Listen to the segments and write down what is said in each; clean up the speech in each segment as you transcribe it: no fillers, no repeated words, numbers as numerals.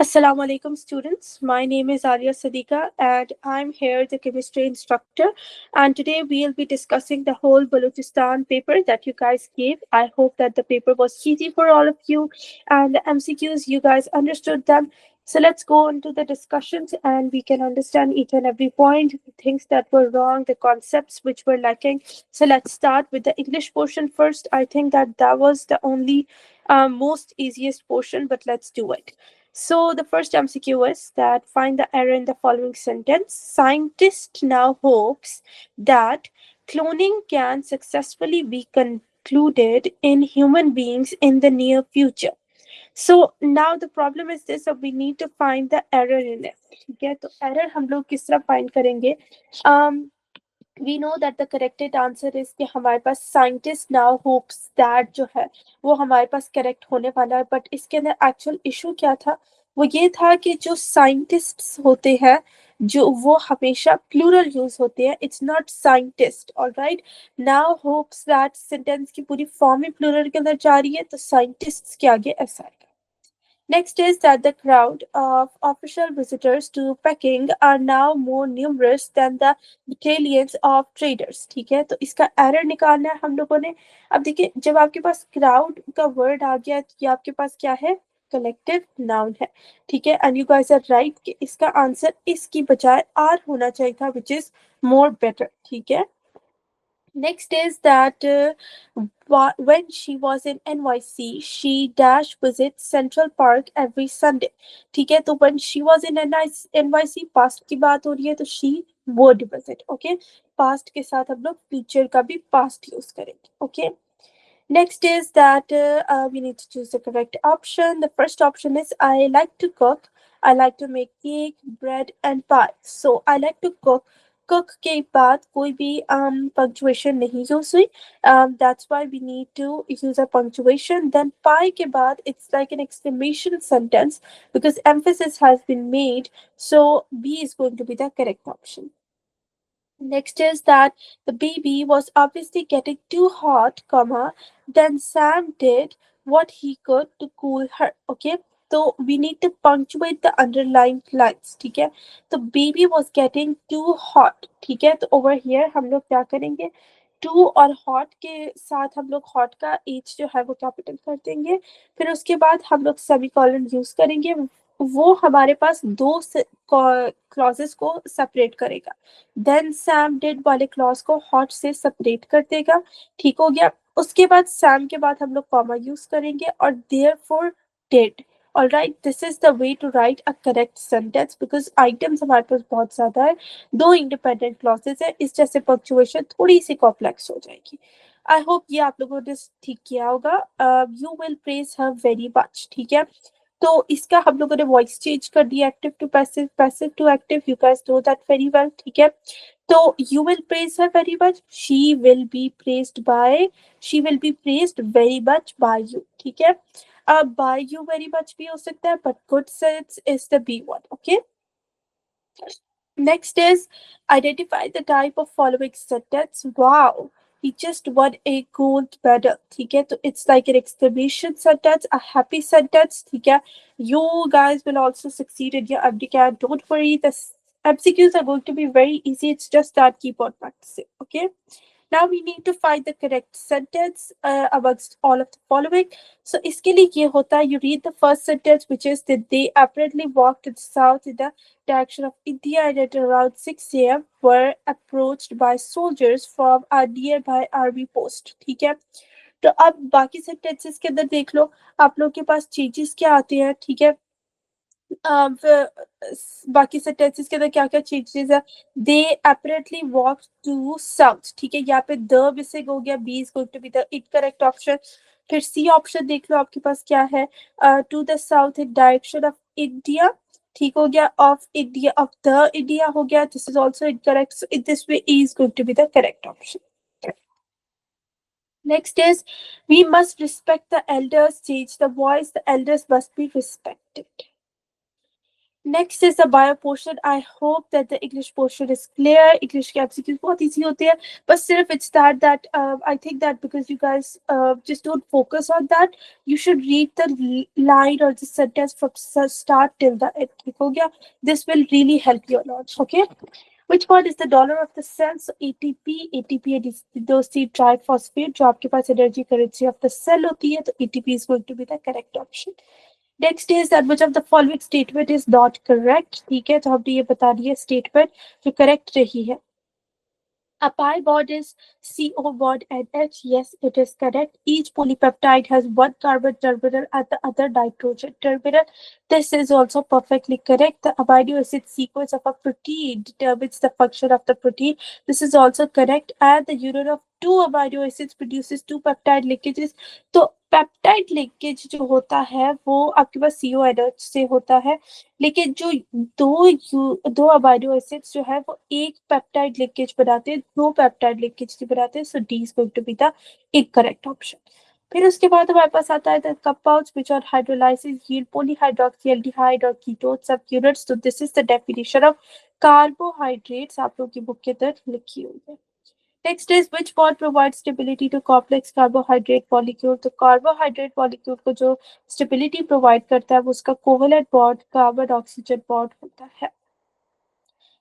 Assalamu alaikum students. My name is Arya Sadiqa and I'm here the chemistry instructor, and today we'll be discussing the whole Balochistan paper that you guys gave. I hope that the paper was easy for all of you and the MCQs you guys understood them. So let's go into the discussions and we can understand each and every point, the things that were wrong, the concepts which were lacking. So let's start with the English portion first. I think that was the only most easiest portion, but let's do it. So the first MCQ is that find the error in the following sentence. Scientist now hopes that cloning can successfully be concluded in human beings in the near future. So now the problem is this, so we need to find the error in it. ठीक है, तो error हम लोग किस तरह find करेंगे? um we know that the corrected answer is कि हमारे पास scientist now hopes that जो है वो हमारे पास correct होने वाला है, but इसके अंदर actual issue क्या था? वो ये था कि जो scientists होते हैं जो वो हमेशा plural use होते हैं, it's not scientist, alright? Now hopes that sentence की पूरी form ही plural के अंदर जा रही है, तो scientists के आगे ऐसा आएगा. Next is that the crowd of official visitors to Peking are now more numerous than the battalions of traders. ठीक है, तो इसका एरर निकालना है हम लोगों ने. अब देखिए, जब आपके पास क्राउड का वर्ड आ गया तो ये आपके पास क्या है? कलेक्टिव नाउन है. ठीक है, and you guys are right कि इसका आंसर इसकी बजाय आर होना चाहिए था, विच इज मोर बेटर. ठीक है. Next is that when she was in NYC, she dash visits Central Park every Sunday. ठीक है, तो when she was in NYC past की बात हो रही है, तो she would visit. Okay, past के साथ हम लोग future का भी past use करेंगे. Okay. Next is that we need to choose the correct option. The first option is I like to cook. I like to make cake, bread, and pie. So I like to cook. Cook के बाद कोई भी punctuation नहीं use हुई. That's why we need to use a punctuation. Then pie के बाद it's like an exclamation sentence because emphasis has been made. So B is going to be the correct option. Next is that the baby was obviously getting too hot, comma, then Sam did what he could to cool her. Okay, so we need to punctuate the underlined lines. ठीक है, तो baby was getting too hot. ठीक है, तो over here हम लोग क्या करेंगे? टू और हॉट के साथ हम लोग हॉट का एच जो है वो कैपिटल कर देंगे. फिर उसके बाद हम लोग सेमीकोलन यूज करेंगे. वो हमारे पास दो क्लॉजेस को सेपरेट करेगा. देन सैम डिड वाले क्लॉज को हॉट से सेपरेट कर देगा. ठीक हो गया. उसके बाद सैम के बाद हम लोग कॉमा यूज करेंगे और therefore did. All right, this is the way to write a correct sentence because items हमारे पास बहुत ज्यादा है, दो इंडिपेंडेंट क्लॉजेस है, इस जैसे पंक्चुएशन थोड़ी सी कॉम्प्लेक्स हो जाएगी. आई होप ये आप लोगों ने ठीक किया होगा. You will praise her very much. ठीक है, तो इसका हम लोगों ने वॉइस चेंज कर दिया, active to passive, passive to active. You guys know that very well. ठीक है, तो you will praise her very much, she will be praised very much by you. ठीक है, अब बाय यू वेरी मच भी हो सकता है, but good sense is the B one. Okay. Next is identify the type of following sentence. Wow, he just won a gold medal. ठीक है, तो it's like an exclamation sentence, a happy sentence. ठीक है, you guys will also succeed in your MDCAT. Don't worry, the MCQs are going to be very easy. It's just that keep on practicing. Okay. Now we need to find the correct sentence amongst all of the following. So इसके लिए ये होता है, you read the first sentence which is that they apparently walked to the south in the direction of India and at around 6 a.m. were approached by soldiers from a nearby army post. ठीक है, तो अब बाकी sentences के अंदर देख लो आप लोग के पास changes क्या आते हैं. ठीक है, बाकी सेंटेंसेस के अंदर क्या क्या चेंजेस है. They apparently walk to south. ठीक है, यहाँ पे द मिसिंग हो गया, B is going to be the incorrect option. फिर सी ऑप्शन देख लो आपके पास क्या है, to the south in direction of India. ठीक हो गया, of India, of the India हो गया, this is also incorrect. So in this way E is going to be the correct option. Next is we must respect the elders. Change the voice, the elders must be respected. Next is the bio portion. I hope that the English portion is clear. English के MCQs बहुत easy होते हैं, but सिर्फ it's that I think that because you guys just don't focus on that, you should read the line or the sentence from start till the end. ठीक हो गया? This will really help you a lot. Okay. Which one is the dollar of the cell? So ATP, ATP adenosine triphosphate जो आपके पास energy currency of the cell होती है, तो ATP is going to be the correct option. Next is that which of the following statement is not correct. ठीक है, तो हमने ये बता दिया स्टेटमेंट जो करेक्ट रही है. A pi bond is CO bond NH. Yes, it is correct. Each polypeptide has one carbon terminal and the other nitrogen terminal. This is also perfectly correct. The amino acid sequence of a protein determines the function of the protein. This is also correct. And the union of two amino acids produces two peptide linkages. तो peptide linkage जो होता है वो आपके पास CONH से होता है, लेकिन जो दो अमाइनो एसिड्स जो है वो एक पेप्टाइड लिंकेज बनाते हैं, दो पेप्टाइड लिंकेज नहीं बनाते. So D is going to be the incorrect option. फिर उसके बाद हमारे पास आता है the compounds which are hydrolysis yield polyhydroxyaldehyde और कीटोन सब यूनिट्स. तो this is the definition of carbohydrates. आप लोगों की बुक के अंदर लिखी हुई है. Next is which bond provide stability to complex carbohydrate molecule. तो कार्बोहाइड्रेट मॉलिक्यूल को जो स्टेबिलिटी प्रोवाइड करता है वो उसका covalent bond carbon oxygen bond होता है.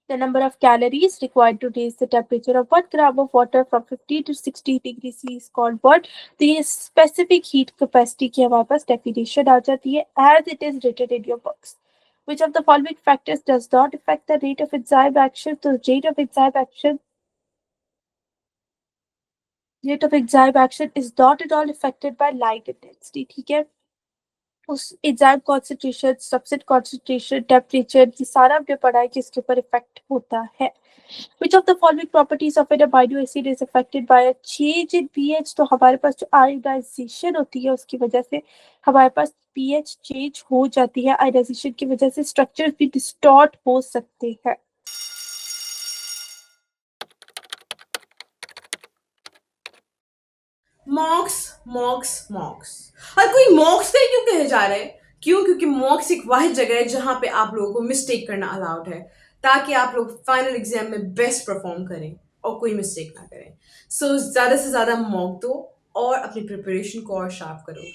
The number of calories required to raise the temperature of 1 gram of water from 50 to 60 degrees C is called what? तो ये specific heat capacity की हमारे पास definition आ जाती है as it is written in your books. Which of the following factors does not affect the rate of enzyme action? तो rate of enzyme action is not at all affected by light intensity. ठीक है, उस enzyme concentration, substance concentration, temperature, ये सारा हमने पढ़ा है कि इसके ऊपर इफेक्ट होता है. Which of the following properties of an amino acid is affected by a change in pH? तो हमारे पास जो आयोनाइजेशन होती है उसकी वजह से हमारे पास pH चेंज हो जाती है. आयोनाइजेशन की वजह से स्ट्रक्चर्स भी डिस्टॉर्ट हो सकते हैं. मॉक्स मॉक्स मॉक्स. हर कोई मॉक्स पे क्यों कहे जा रहे हैं? क्यों? क्योंकि मॉक्स एक वाहिद जगह है जहां पे आप लोगों को मिस्टेक करना अलाउड है, ताकि आप लोग फाइनल एग्जाम में बेस्ट परफॉर्म करें और कोई मिस्टेक ना करें. सो ज्यादा से ज्यादा मॉक दो और अपनी प्रिपरेशन को और शार्प करो.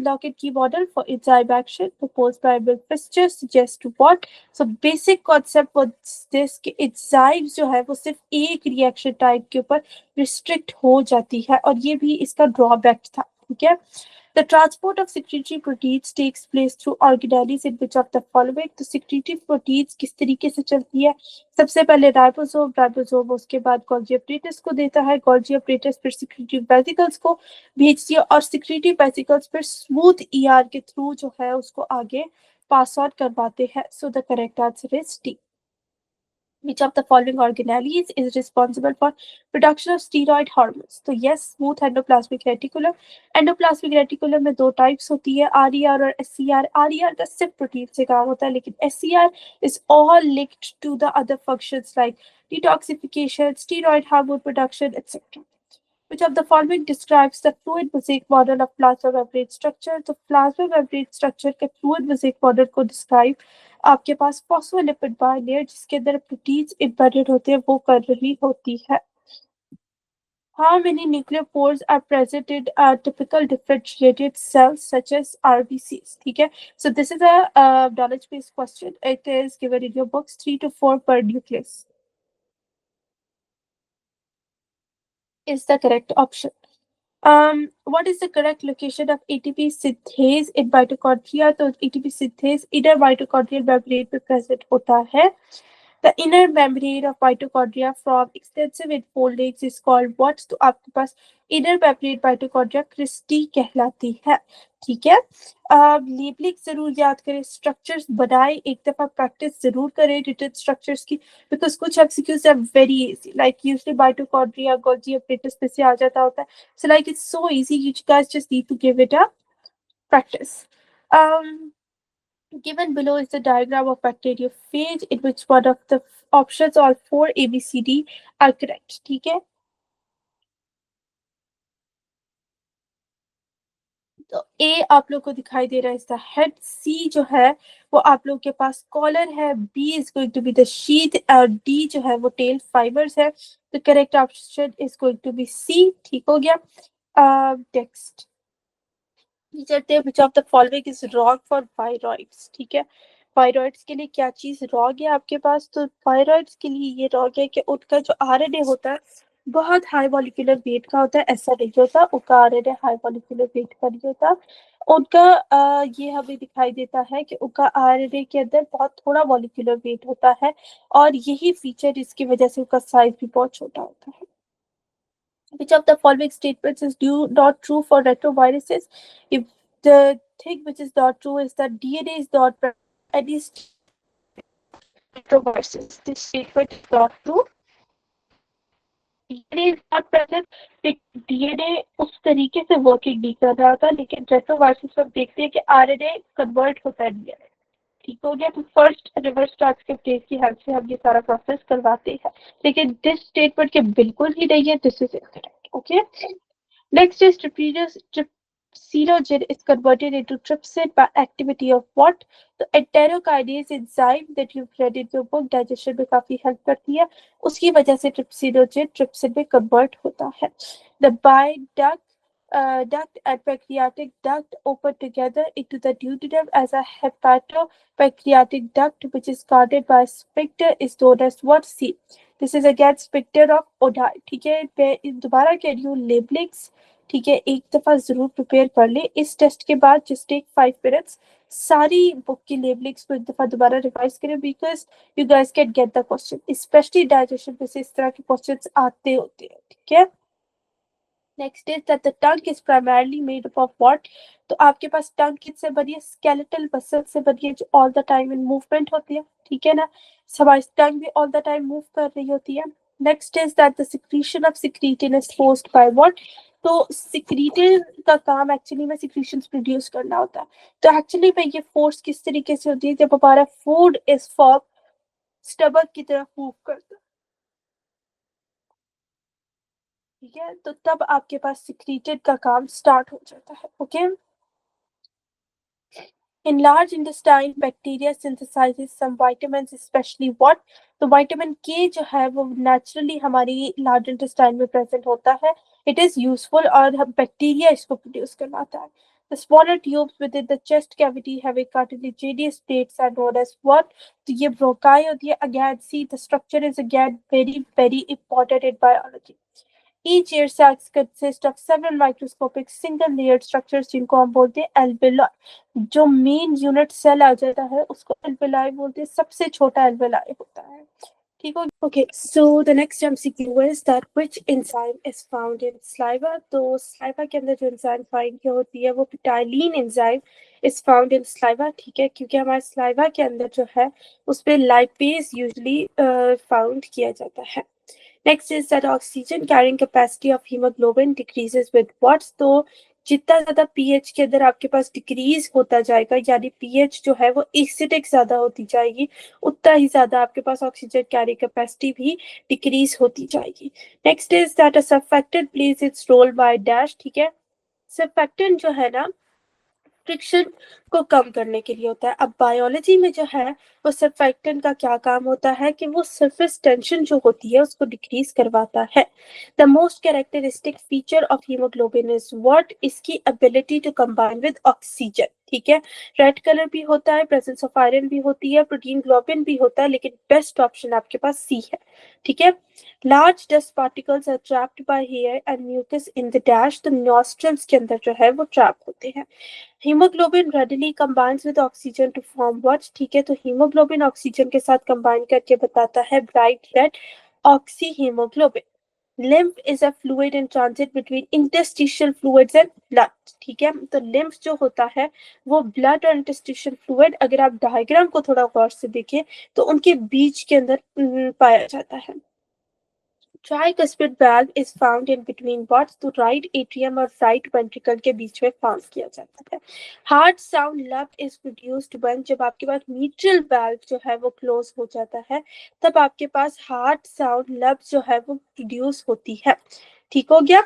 Lockett key model for enzyme action proposed by Bill Fischer suggests what? So basic concept was this कि enzymes जो है वो सिर्फ एक रिएक्शन टाइप के ऊपर रिस्ट्रिक्ट हो जाती है और ये भी इसका ड्रॉबैक था. ठीक है. The transport of secretory proteins takes place through organelles in which of the following? तो secretory proteins किस तरीके से चलती है? सबसे पहले राइबोसोम उसके बाद गोल्गी apparatus को देता है, गोल्गी apparatus फिर secretory vesicles को भेजती है और secretory vesicles फिर smooth ER के थ्रू जो है उसको आगे पास ऑन करवाते हैं. So the correct answer is D. Which of the following organelles is responsible for production of steroid hormones? तो yes, smooth endoplasmic reticulum. Endoplasmic reticulum में दो types होती है, RER और SCR. RER का सिर्फ प्रोटीन से काम होता है, लेकिन SCR is all linked to the other functions like detoxification, steroid hormone production, etc. Which of the following describes the fluid mosaic model of plasma membrane structure? तो plasma membrane structure के fluid mosaic model को describe आपके पास phospholipid bilayer जिसके अंदर proteins embedded होते हैं वो कर रही होती है. How many nuclear pores are present in typical differentiated cells such as RBCs? ठीक है. So this is a knowledge-based question. It is given in your books 3 to 4 per nucleus. Is the correct option. What is the correct location of ATP synthase in mitochondria? तो ATP synthase inner mitochondrial membrane पे present होता है. The inner membrane of mitochondria from extensive enfoldings is called what? तो आपके पास inner membrane mitochondria Christie कहलाती है. ठीक है. लेबलिंग जरूर याद करें, स्ट्रक्चर्स बनाए, एक दफा प्रैक्टिस जरूर करें रिटन स्ट्रक्चर्स की, बिकॉज कुछ MCQs are very easy, like usually mitochondria Golgi apparatus पे से आ जाता होता है. So like it's so easy, you guys just need to give it a practice. Um, Given below is the diagram of bacteriophage in which one of the options all four ABCD are correct. ठीक है. तो ए आप लोग को दिखाई दे रहा है इसका हेड, सी जो है वो आप लोग के पास कॉलर है, B is going to be the sheath और डी जो है वो टेल फाइबर्स है। तो correct option is going to be C. ठीक हो गया। नेक्स्ट चलते हैं, which of the following is wrong for thyroids. ठीक है, थायराइड्स के लिए क्या चीज रॉन्ग है आपके पास? तो थायराइड्स के लिए ये रॉन्ग है कि उनका जो आरएनए होता है बहुत हाई मॉलिक्यूलर वेट का होता है, ऐसा नहीं होता। उनका आरएनए हाई मॉलिक्यूलर वेट का नहीं होता। उनका ये हमें दिखाई देता है कि उनका आरएनए के अंदर बहुत थोड़ा मॉलिक्यूलर वेट होता है और यही फीचर इसकी वजह से उनका साइज भी बहुत छोटा होता है। Which of the following statements is not true for retroviruses? If the thing which is not true is that DNA is not any retroviruses, this statement is not true. DNA is not present. DNA उस तरीके से working नहीं कर रहा था, लेकिन retroviruses में देखते हैं कि आरएनए कन्वर्ट होता है डीएनए। ठीक हो गया। तो फर्स्ट रिवर्स ट्रांसक्रिप्टेज की हेल्प से हम ये सारा प्रोसेस करवाते हैं, लेकिन दिस स्टेटमेंट के बिल्कुल ही नहीं है। This is incorrect. Okay, next is trypsinogen is converted into trypsin by activity of what? तो enterokinase enzyme that you've read in your book digestion में काफी हेल्प करती है, उसकी वजह से trypsinogen trypsin में convert होता है। The bile duct and pancreatic duct open together into the duodenum as a hepatopancreatic duct, which is guarded by a sphincter, is known as what? C. This is again sphincter of Oddi। ठीक है, मैं दोबारा कह रही हूँ labellings. ठीक है, एक दफा जरूर प्रिपेयर कर ले इस टेस्ट के बाद, जस्ट टेक 5 मिनट्स, सारी बुक की लेबलिंग्स को एक दफा दोबारा रिवाइज करें, because you guys can get the question, specially digestion में से इस तरह के क्वेश्चंस आते होते हैं। ठीक है, next is that the tongue is primarily made up of what? तो आपके पास टंग किससे बनी है? स्केलेटल मसल से बनी है, जो all the time in movement होती है। ठीक है ना, हमारी टंग भी ऑल द टाइम मूव कर रही होती है। Next is that the secretion of secretin is forced by what? तो सिक्रीटिन का काम एक्चुअली में सिक्रीशंस प्रोड्यूस करना होता है। तो एक्चुअली में ये फोर्स किस तरीके से होती है? जब हमारा फूड इज फॉर्म स्टमक की तरफ मूव करता है। ठीक है, तो तब आपके पास सिक्रीटेड का काम स्टार्ट हो जाता है। Okay, in large intestine bacteria synthesizes some vitamins, especially what? तो विटामिन के जो है वो नेचुरली हमारी लार्ज इंटेस्टाइन में प्रेजेंट होता है। इट इज यूजफुल और बैक्टीरिया इसको प्रोड्यूस करवाता है। The smaller tubes within the chest cavity have a cartilaginous plates are known as what? तो ये ब्रोंकाई होती है। Again, see the structure is again very very important in biology. Each ear sac consists of several microscopic single layered structures जिनको हम बोलते हैं alveoli। जो main unit cell आ जाता है उसको alveoli बोलते हैं, सबसे छोटा alveoli होता है। ठीक हो? Okay, so the next MCQ is that which enzyme is found in saliva? तो saliva के अंदर जो एंजाइम फाइंड की होती है वो पिटाइलिन enzyme is found in saliva। ठीक है, क्योंकि हमारे saliva के अंदर जो है उस पे लाइपेज यूजली फाउंड किया जाता है। Next is that oxygen carrying capacity of hemoglobin decreases with what? तो जितना ज्यादा पीएच के अंदर आपके पास डिक्रीज होता जाएगा, यानी पीएच जो है वो एसिडिक ज्यादा होती जाएगी, उतना ही ज्यादा आपके पास ऑक्सीजन कैरी कैपेसिटी भी डिक्रीज होती जाएगी। Next is that a surfactant plays its role by dash. ठीक है, सर्फेक्टेंट जो है ना फ्रिक्शन को कम करने के लिए होता है। अब बायोलॉजी में जो है वो सर्फेक्टेंट का क्या काम होता है कि वो सरफेस टेंशन जो होती है उसको डिक्रीज करवाता है। The most characteristic feature of haemoglobin is what? इसकी ability to combine with oxygen. ठीक है, रेड कलर भी होता है, प्रेजेंस ऑफ आयरन भी होती है, प्रोटीन ग्लोबिन भी होता है, लेकिन बेस्ट ऑप्शन आपके पास सी है। ठीक है, large dust particles are trapped by hair and mucus in the dash. तो नॉस्ट्रल्स के अंदर जो है वो ट्रैप होते हैं। Haemoglobin readily combines with oxygen to form what? ठीक है, तो हीमोग्लोबिन ऑक्सीजन के साथ कंबाइन करके बताता है bright red oxyhaemoglobin. lymph is a fluid in transit between interstitial fluids and blood। ठीक है, तो lymph जो होता है वो blood और interstitial fluid, अगर आप डायग्राम को थोड़ा गौर से देखें तो उनके बीच के अंदर पाया जाता है। Tricuspid valve is found in between what? तो राइट एट्रियम और राइट वेंट्रिकल के बीच में फाउंड किया जाता है। हार्ट साउंड लब इज प्रोड्यूस्ड व्हेन, जब आपके पास मीट्रल valve जो है वो क्लोज हो जाता है तब आपके पास हार्ट साउंड लब जो है वो प्रोड्यूस होती है। ठीक हो गया।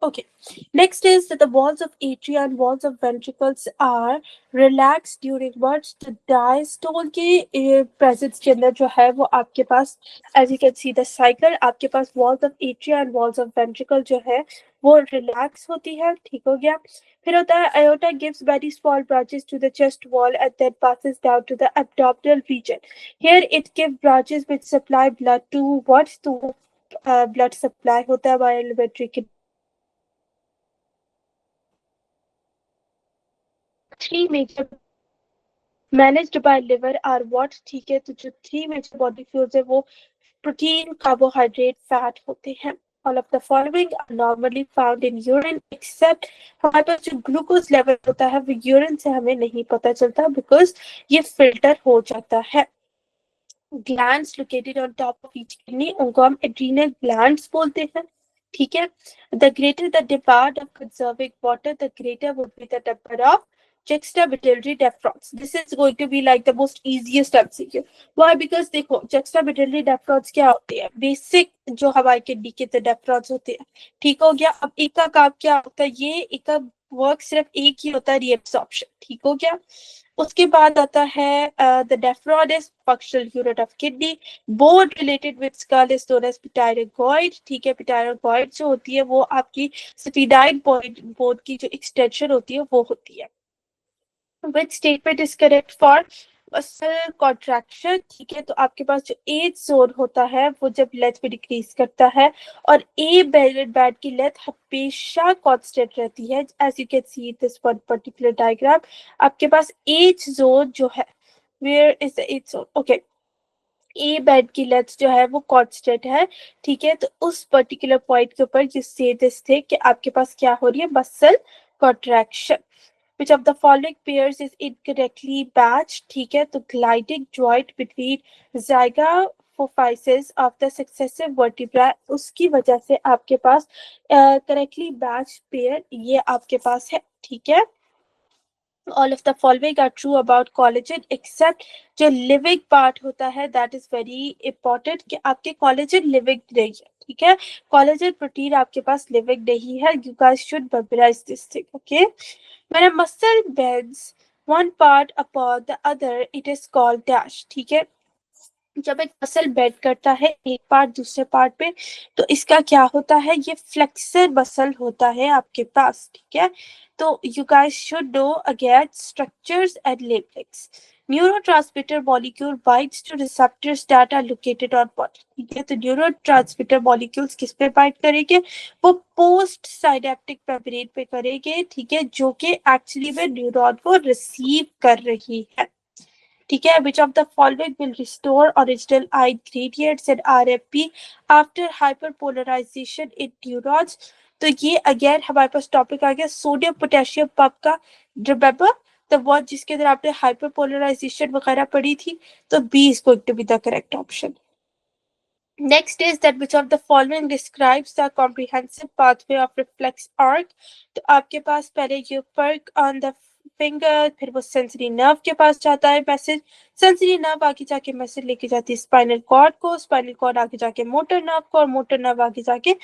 Okay. Next is that the walls of atria and walls of ventricles are relaxed during what the diastole के presence के अंदर जो है वो आपके पास, as you can see the cycle, आपके पास walls of atria and walls of ventricle जो है वो relax होती है. ठीक हो गया. फिर होता है aorta gives very small branches to the chest wall and then passes down to the abdominal region. Here it gives branches which supply blood to what, to blood supply होता है हमारे elementary के three major managed by liver are what. ठीक है, तो जो three major body fuels है वो protein, carbohydrate, fat होते हैं. All of the following are normally found in urine except हमारे पास जो ग्लूकोज लेवल होता है वो यूरिन से हमें नहीं पता चलता बिकॉज ये फिल्टर हो जाता है. Glands located on top of each kidney उनको हम adrenal glands बोलते हैं. ठीक है. The greater the demand of conserving water, the greater would be the number of juxtamedullary nephrons. This is going to be like the most easiest MCQ. Why? Because देखो juxtamedullary nephrons क्या होते हैं? Basic जो हमारे kidney के nephrons होते हैं. ठीक हो गया. अब एक का काम क्या होता है? ये एक का वर्क सिर्फ एक ही होता है, reabsorption. ठीक हो गया. उसके बाद आता है the nephron is functional unit of kidney. Bone related with skull is known as pterygoid. ठीक है. pterygoid जो होती है वो आपकी sphenoid bone की जो extension होती है वो होती है. Which statement is correct for muscle contraction? ठीक है, तो आपके पास जो एज जोन होता है वो जब लेंथ में डिक्रीज करता है और ए बैंड की लेंथ हमेशा कांस्टेंट रहती है. As you can see this one particular diagram, आपके पास एज जोन जो है, where is the H zone? Okay, A band की लेंथ जो है वो कांस्टेंट है. ठीक है, तो उस पर्टिकुलर पॉइंट के ऊपर यू से दिस थे कि आपके पास क्या हो रही है, muscle contraction. Which of the following pairs is incorrectly matched? ठीक है, तो gliding joint between zygapophysis of the successive vertebrae, उसकी वजह से आपके पास correctly matched pair ये आपके पास है. ठीक है. All of the following are true about collagen except जो living part होता है that is very important कि आपके collagen living नहीं है. ठीक है, collagen protein आपके पास living नहीं है. You guys should memorize this thing. Okay. When a muscle bends one part upon the other, it is called dash. ठीक है, जब एक मसल बेंड करता है एक पार्ट दूसरे पार्ट पे तो इसका क्या होता है, ये फ्लेक्सर मसल होता है आपके पास. ठीक है, तो you guys should know again structures and labellings. Neurotransmitter molecule binds to receptors that are located on body. ठीक है, तो न्यूरोट्रांसमीटर मॉलिक्यूल्स किस पे बाइंड करेंगे, वो पोस्ट साइनेप्टिक मेम्ब्रेन पे करेंगे. ठीक है, जो कि एक्चुअली में न्यूरॉन को रिसीव कर रही है. ठीक है, which of the following will restore original ion gradients in RMP after hyperpolarization in neurons? तो ये अगेन हमारे पास टॉपिक आ गया सोडियम पोटेशियम पंप का. रिमेंबर द वन जिसके अंदर आपने हाइपरपोलराइजेशन वगैरह पढ़ी थी, तो B is going to be the correct option. Next is that which of the following describes the comprehensive pathway of reflex arc? तो आपके पास पहले ये perk on the finger, फिर वो sensory nerve के पास जाता है मैसेज, sensory nerve आगे जाके मैसेज लेके जाती है spinal cord को, spinal cord आगे जाके motor nerve को, और motor nerve आगे जाके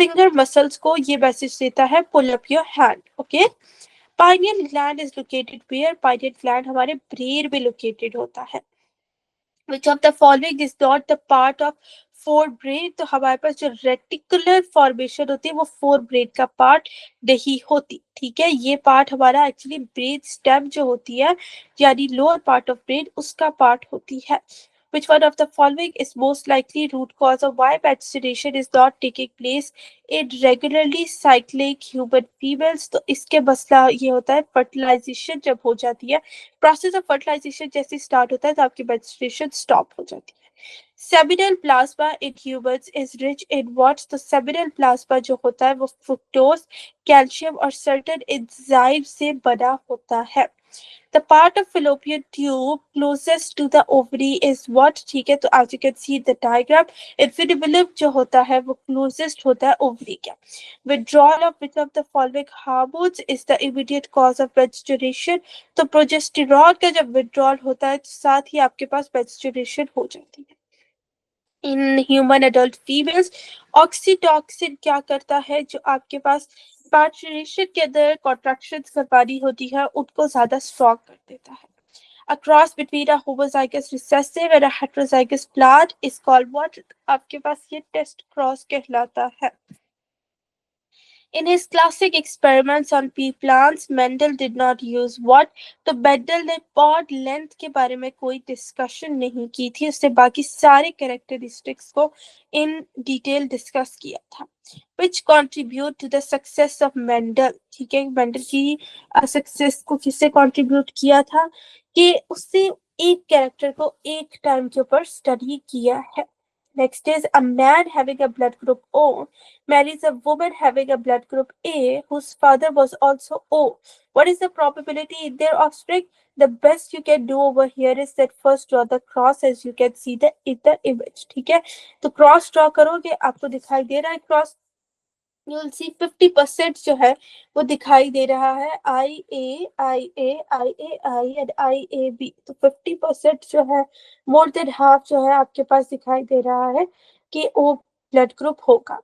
finger muscles को ये मैसेज देता है pull up your hand. Okay. Pineal gland is located where? Pineal gland हमारे brain में located होता है. Which of the following is not the part of forebrain? तो हमारे पास जो रेटिकुलर फॉर्मेशन होती है वो फोरब्रेन का पार्ट नहीं होती. ठीक है, ये पार्ट हमारा एक्चुअली ब्रेन स्टेम जो होती है यानी लोअर पार्ट ऑफ ब्रेन उसका पार्ट होती है. Which one of the following is most likely root cause of why menstruation is not taking place in regularly cycling human females? तो इसके मसला ये होता है फर्टिलाइजेशन जब हो जाती है, प्रोसेस ऑफ फर्टिलाइजेशन जैसे स्टार्ट होता है तो आपकी मेंस्ट्रुएशन स्टॉप हो जाती है. Seminal plasma in humans is rich in what? तो सेमिनल प्लाज्मा जो होता है वो फ्रुक्टोज, कैल्शियम और सर्टेन एंजाइम से बना होता है. The part of fallopian tube closest to the ovary is what? ठीक है, तो as you can see the diagram, infundibulum जो होता है वो closest होता है ovary के. Withdrawal of which of the following hormones is the immediate cause of menstruation? तो प्रोजेस्टेरॉन का जब withdrawal होता है तो साथ ही आपके पास menstruation हो जाती है. In human adult females. Oxytocin क्या करता है, जो आपके पास पार्चुरेशन के अंदर कॉन्ट्रैक्शंस करवानी होती है उनको ज्यादा स्ट्रॉन्ग कर देता है। A cross between a homozygous recessive and a heterozygous plant is called what? आपके पास ये टेस्ट क्रॉस कहलाता है। In his classic experiments on pea plants, Mendel did not use what? तो मेंडल ने पॉड लेंथ के बारे में कोई डिस्कशन नहीं की थी, उसने बाकी सारे कैरेक्टरिस्टिक्स को इन डिटेल डिस्कस किया था। Which contribute to the success of Mendel? ठीक है, मेंडल की सक्सेस को किससे कंट्रीब्यूट किया था कि उससे एक कैरेक्टर को एक टाइम के ऊपर स्टडी किया है। Next is a man having a blood group O marries a woman having a blood group A whose father was also O. What is the probability in their offspring? The best you can do over here is that first draw the cross as you can see the in the image. ठीक है, तो cross draw करोगे, आपको दिखाई दे रहा है cross. You will सी 50% जो है वो दिखाई दे रहा है आई एंड आई ए बी। तो 50% जो है, मोर देन हाफ जो है आपके पास दिखाई दे रहा है कि वो ब्लड ग्रुप होगा।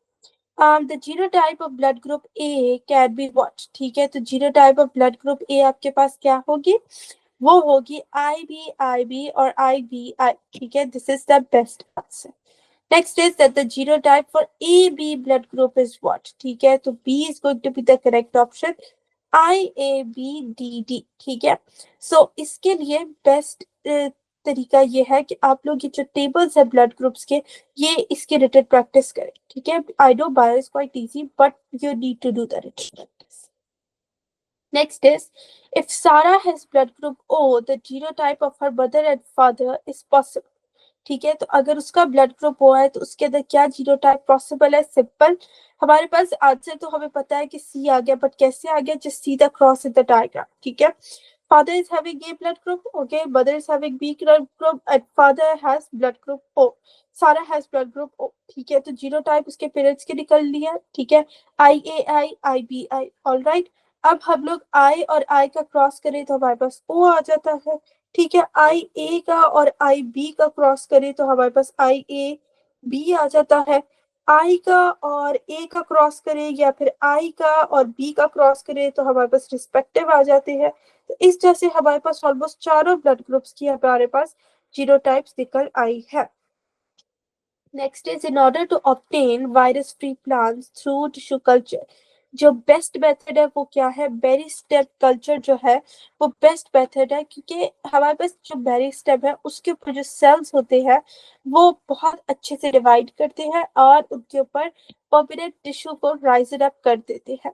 The genotype of blood group A can be what? ठीक है, तो genotype of blood group A आपके पास क्या होगी? वो होगी आई बी और आई बी आई। ठीक है, this is the best answer. Next is that the genotype for AB blood group is what? ठीक है, तो B is going to be the correct option. IABDD। ठीक है, so इसके लिए बेस्ट तरीका ये है कि आप लोग ये जो टेबल्स है ब्लड ग्रुप्स के, ये इसके रिलेटेड प्रैक्टिस करें। ठीक है, I know bio is quite easy but you need to do the related practice. Next is, if Sarah has blood group O, the genotype of her mother and father is possible. ठीक है, तो अगर उसका blood group O है तो उसके अंदर क्या जीनोटाइप पॉसिबल है? सिंपल, हमारे पास आंसर तो हमें पता है कि सी आ गया, बट कैसे आ गया? Just see the cross in the diagram. ठीक है, father is having A blood group, okay, mother is having B blood group and father has blood group O. सारा has blood group O। ठीक है, तो genotype उसके parents के निकल लिया। ठीक है, आई आई बी आई, ऑल राइट। अब हम लोग आई और आई का क्रॉस करें तो हमारे पास ओ आ जाता है। ठीक है, आई ए का और आई बी का क्रॉस करें तो हमारे पास आई ए बी आ जाता है। आई का और ए का क्रॉस करें या फिर आई का और बी का क्रॉस करें तो हमारे पास रिस्पेक्टिव आ जाते हैं। तो इस तरह से हमारे पास ऑलमोस्ट चारों ब्लड ग्रुप्स की हमारे पास जीनोटाइप्स निकल आई है। Next is, in order to obtain virus free plants through tissue culture, जो बेस्ट मेथड है वो क्या है? बेरी स्टेम कल्चर जो है वो बेस्ट मेथड है, क्योंकि हमारे पास जो बेरी स्टेम है उसके ऊपर जो सेल्स होते हैं वो बहुत अच्छे से डिवाइड करते हैं और उनके ऊपर परमानेंट टिश्यू को राइजन अप कर देते हैं।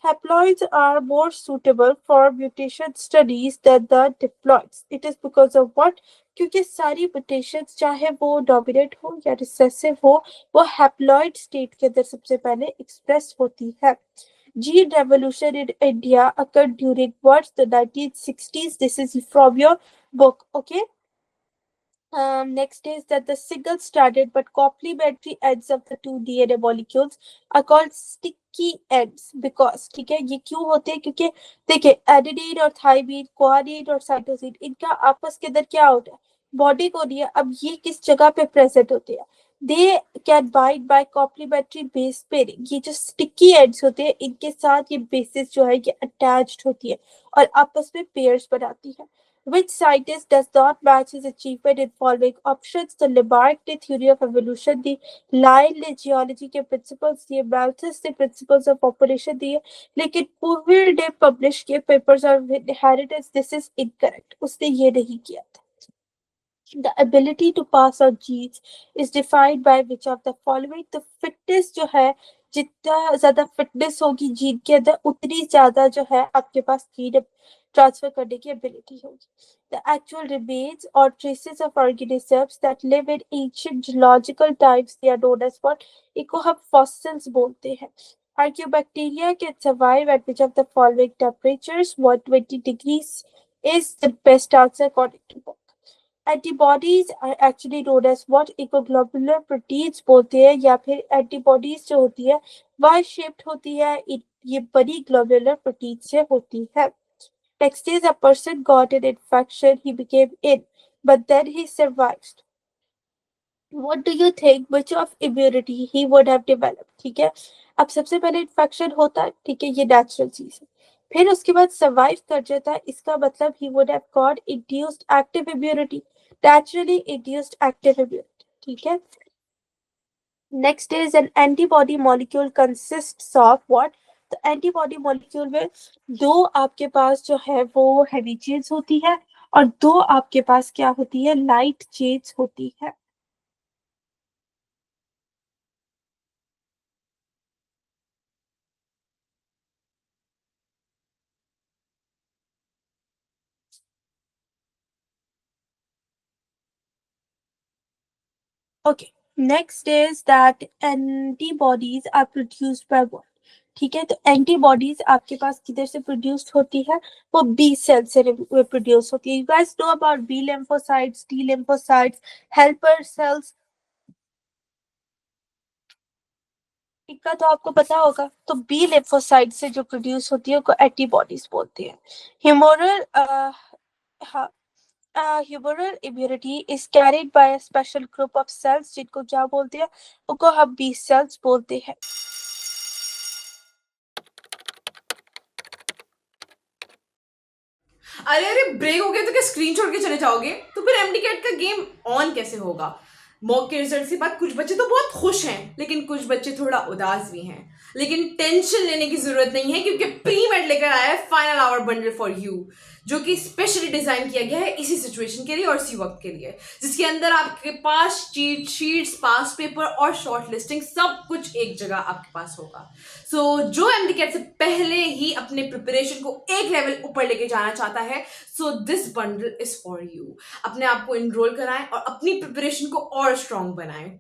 Haploids are more suitable for mutation studies than the diploids. It is because of what? क्योंकि सारी mutations चाहे वो dominant हो या recessive हो, वो haploid state के अंदर सबसे पहले express होती है। Gene revolution in India occurred during what? The 1960s. This is from your book, okay? Next is that the single-stranded but complementary ends of the two DNA molecules are called sticky ends because, ठीक है, ये क्यों होते हैं? क्योंकि देखिए, adenine और thymine, guanine और साइटोसिन, इनका आपस के अंदर क्या होता है? बॉडी को नहीं है। अब ये किस जगह पे प्रेजेंट होते हैं? They can bind by complementary base pairing. ये जो स्टिकी एंड्स होते हैं इनके साथ ये बेसिस जो है ये अटैच्ड होती है और आपस में पेयर्स बनाती है। Which scientist does not match his achievement in following options? The Lamarck ने theory of evolution the, Lyell ने geology के principles दिए, Malthus ने principles of population दिए, लेकिन पूर्विल ने publish किए papers on inheritance। This is incorrect, उसने ये नहीं किया था। The ability to pass on genes is defined by which of the following? तो फिटनेस जो है, जितना ज्यादा फिटनेस होगी जीन के अंदर उतनी ज्यादा जो है आपके पास जीन ट्रांसफर करने की एबिलिटी होगी। The actual remains or traces of organisms that live in ancient geological times, they are known as what? इनको हम fossils बोलते हैं। Archaeobacteria can survive at which of the following temperatures? 120 degrees is the best answer according to book. Antibodies are actually known as what? इनको globular proteins बोलते हैं या फिर antibodies जो होती है वाई शेप्ड होती है, ये बड़ी ग्लोबुलर प्रोटीन से होती है। Next is, a person got an infection, he became ill but then he survived. What do you think which of immunity he would have developed? ठीक है, अब सबसे पहले इन्फेक्शन होता है, ठीक है, ये नेचुरल चीज है। फिर उसके बाद सर्वाइव कर जाता है, इसका मतलब he would have got induced active immunity, naturally induced active immunity, ठीक है। Next is an antibody molecule consists of what? तो एंटीबॉडी मॉलिक्यूल में दो आपके पास जो है वो हेवी चेन्स होती है और दो आपके पास क्या होती है, लाइट चेन्स होती है। Okay, next is that antibodies are produced by what? ठीक है, तो एंटीबॉडीज आपके पास किधर से प्रोड्यूस होती है, वो बी सेल से प्रोड्यूस होती है। You guys know about B lymphocytes, T lymphocytes, helper cells, इनका तो आपको पता होगा। तो बी लिम्फोसाइट से जो प्रोड्यूस होती है उसको एंटीबॉडीज बोलते हैं। Humoral humoral immunity is carried by a special group of cells, जिनको क्या बोलते हैं, उनको हम बी सेल्स बोलते हैं। अरे अरे, ब्रेक हो गया तो क्या स्क्रीन छोड़ के चले जाओगे? तो फिर एमडी कैट का गेम ऑन कैसे होगा? मॉक के रिजल्ट के बाद कुछ बच्चे तो बहुत खुश हैं, लेकिन कुछ बच्चे थोड़ा उदास भी हैं। लेकिन टेंशन लेने की जरूरत नहीं है, क्योंकि प्री मेड लेकर आया है final hour bundle for you, जो कि स्पेशली डिजाइन किया गया है इसी सिचुएशन के लिए और इसी वक्त के लिए, जिसके अंदर आपके पास चीट शीट्स, पास पेपर और शॉर्ट लिस्टिंग सब कुछ एक जगह आपके पास होगा। सो जो एमडी कैट से पहले ही अपने प्रिपरेशन को एक लेवल ऊपर लेके जाना चाहता है, so this bundle is for you. अपने आप को इनरोल कराएं और अपनी प्रिपरेशन को और स्ट्रांग बनाएं।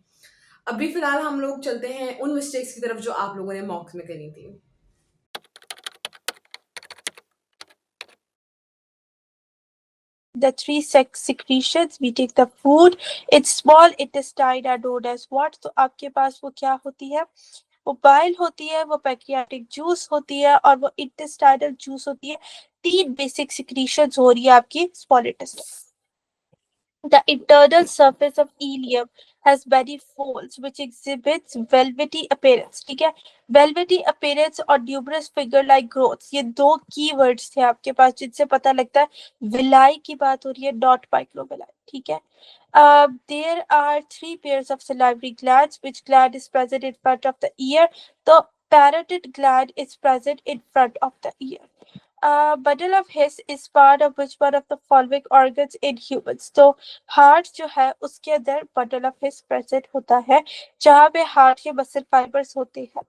अभी फिलहाल हम लोग चलते हैं उन मिस्टेक्स की तरफ जो आप लोगों ने मॉक्स में करी थी। The three secretions, we take the food, its small intestine are known as what? तो आपके पास वो क्या होती है, वो बाइल होती है, वो पैंक्रियाटिक जूस होती है और वो इंटेस्टाइनल जूस होती है। तीन बेसिक सिक्रीशंस हो रही है आपकी small intestine. The internal surface of ileum has many folds which exhibits velvety appearance, ठीक है। velvety appearance और numerous finger-like growths, ये दो keywords थे आपके पास जिनसे पता लगता है villi की बात हो रही है, not microvilli, ठीक है। There are three pairs of salivary glands. Which gland is present in front of the ear? The parotid gland is present in front of the ear. Bundle of His is part of which one of the following organs in humans? तो heart जो है उसके अंदर bundle of his present होता है, जहाँ पे heart के मसल फाइबर्स होते हैं।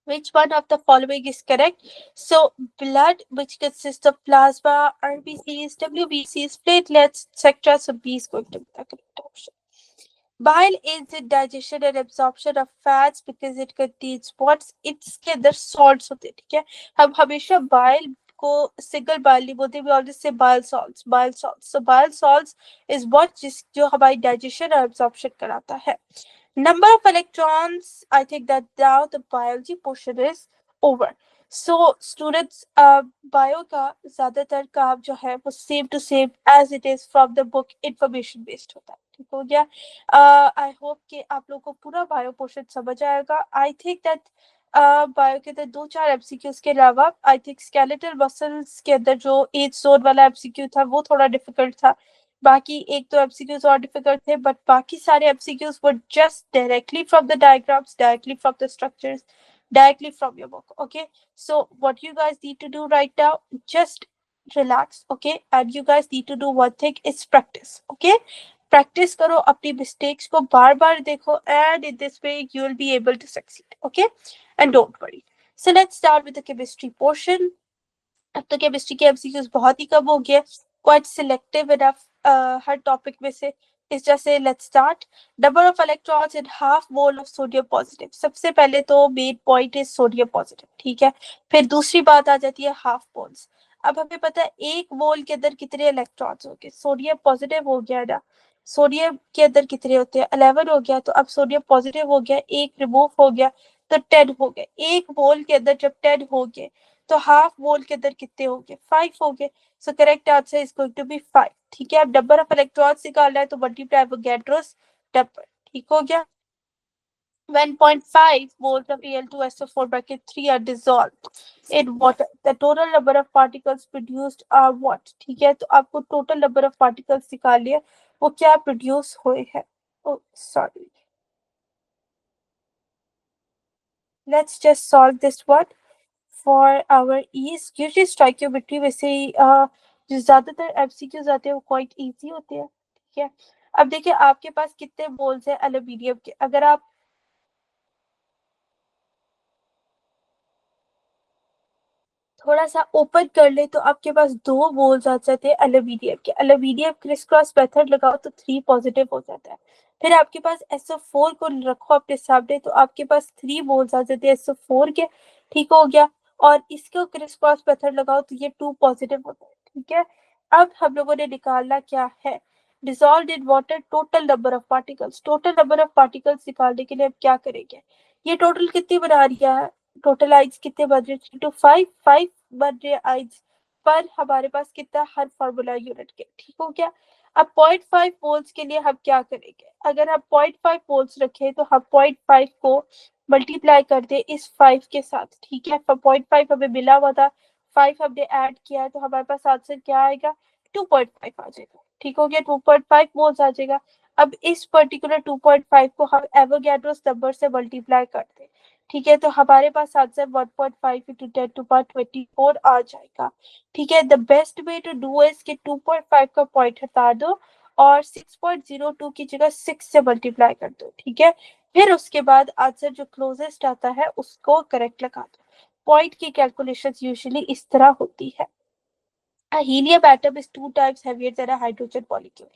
Which one of the following is correct? So, blood, which consists of plasma, RBCs, WBCs, platelets, etc. So, B is going to be the correct option. Bile aids in digestion and absorption of fats because it contains what? इसके अंदर salts होते हैं, ठीक है। हम हमेशा bile को single bile नहीं बोलते, we always say bile salts, bile salts. So bile salts is what जो हमारी digestion और absorption कराता है। Number of electrons, I think that now the biology portion is over. So students, bio का ज्यादातर काम जो है वो same to same as it is from the book information based होता है, ठीक हो गया। I hope कि आप लोगों को पूरा bio portion समझ आएगा। I think that बायो के अंदर दो चार एमसीक्यूज के अलावा आई थिंक स्केलेटल मसल्स के अंदर जो एज जोन वाला एमसीक्यू था वो थोड़ा डिफिकल्ट था। बाकी एक तो एमसीक्यूज और डिफिकल्ट थे, बट बाकी सारे MCQs were just directly from the diagrams, directly from the structures, directly from your book. Okay, so what you guys need to do right now, just relax. Okay, and you guys need to do one thing, is practice. Okay, practice करो, अपनी mistakes को बार बार देखो, and in this way you will be able to succeed. Okay, and don't worry. So let's start with the chemistry portion. अब तो chemistry के MCQs बहुत ही कम हो गए, क्वाइट सिलेक्टिव इनफ हर टॉपिक में से। इस जैसे let's start. Number of electrons in half mole of sodium positive. सबसे पहले तो main point is sodium positive, ठीक है। फिर दूसरी बात आ जाती है हाफ मोल्स। अब हमें पता है एक मोल के अंदर कितने इलेक्ट्रॉन्स होंगे, सोडियम पॉजिटिव हो गया ना, सोडियम के अंदर कितने होते हैं, 11 हो गया। तो अब सोडियम पॉजिटिव हो गया, एक रिमूव हो गया तो 10 हो गए। एक मोल के अंदर जब 10 हो गए तो हाफ मोल के अंदर कितने हो गए, 5 हो गए। So correct answer is going to be 5, ठीक है। अब नंबर ऑफ इलेक्ट्रॉन्स निकालना है तो मल्टीप्लाई एवोगैड्रोस नंबर, ठीक हो गया। 1.5 moles of Al2SO4 bracket 3 are dissolved in water. The total number of particles produced are what? ठीक है, तो आपको total number of particles निकालनी है, वो क्या produce हुए हैं। Oh, sorry. Let's just solve this one for our ease. Usually stoichiometry वैसे ही जो ज्यादातर MCQs आते हैं वो quite easy होते हैं, ठीक है। अब देखिए आपके पास कितने मोल्स हैं एल्यूमिनियम के, अगर आप थोड़ा सा ओपन कर ले तो आपके पास 2 मोल्स आ जाते हैं एल्यूमिनियम के। एल्यूमिनियम क्रिस क्रॉस मेथड लगाओ तो 3 पॉजिटिव हो जाता है। फिर आपके पास SO4 को रखो अपने सामने तो आपके पास 3 मोल्स आ जाते हैं SO4 के, ठीक हो गया। और इसको क्रिस क्रॉस मेथड लगाओ तो ये 2 पॉजिटिव होता है, ठीक है। अब हम लोगों ने निकालना क्या है, dissolve in water total number of particles. Total number of particles निकालने के लिए हम क्या करेंगे, ये टोटल कितनी बना रही है, टोटल आइज कितने बन रहे, 3 to 5, 5 बन रहे आइज पर हमारे पास कितना हर फॉर्मूला यूनिट के, ठीक हो गया। अब 0.5 मोल्स के लिए हम क्या करेंगे, अगर हम 0.5 मोल्स रखें तो हम 0.5 को मल्टीप्लाई कर दे इस 5 के साथ, ठीक है। 0.5 हमें मिला हुआ था, 5 हमने ऐड किया है तो हमारे पास आंसर क्या आएगा, 2.5 आ जाएगा, ठीक हो गया। 2.5 मोल्स आ जाएगा। अब इस पर्टिकुलर 2.5 को हम एवोगैड्रोस नंबर से मल्टीप्लाई करते हैं, ठीक है। तो हमारे पास आंसर 1.5 into 10 to power 24 आ जाएगा, ठीक है। The best way to do is कि 2.5 का पॉइंट हटा दो और 6.02 की जगह 6 से मल्टीप्लाई कर दो, ठीक है। फिर उसके बाद आंसर जो क्लोजेस्ट आता है उसको करेक्ट लगा दो। पॉइंट की कैलकुलेशन यूजुअली इस तरह होती है। A helium atom is 2 times heavier than a hydrogen molecule.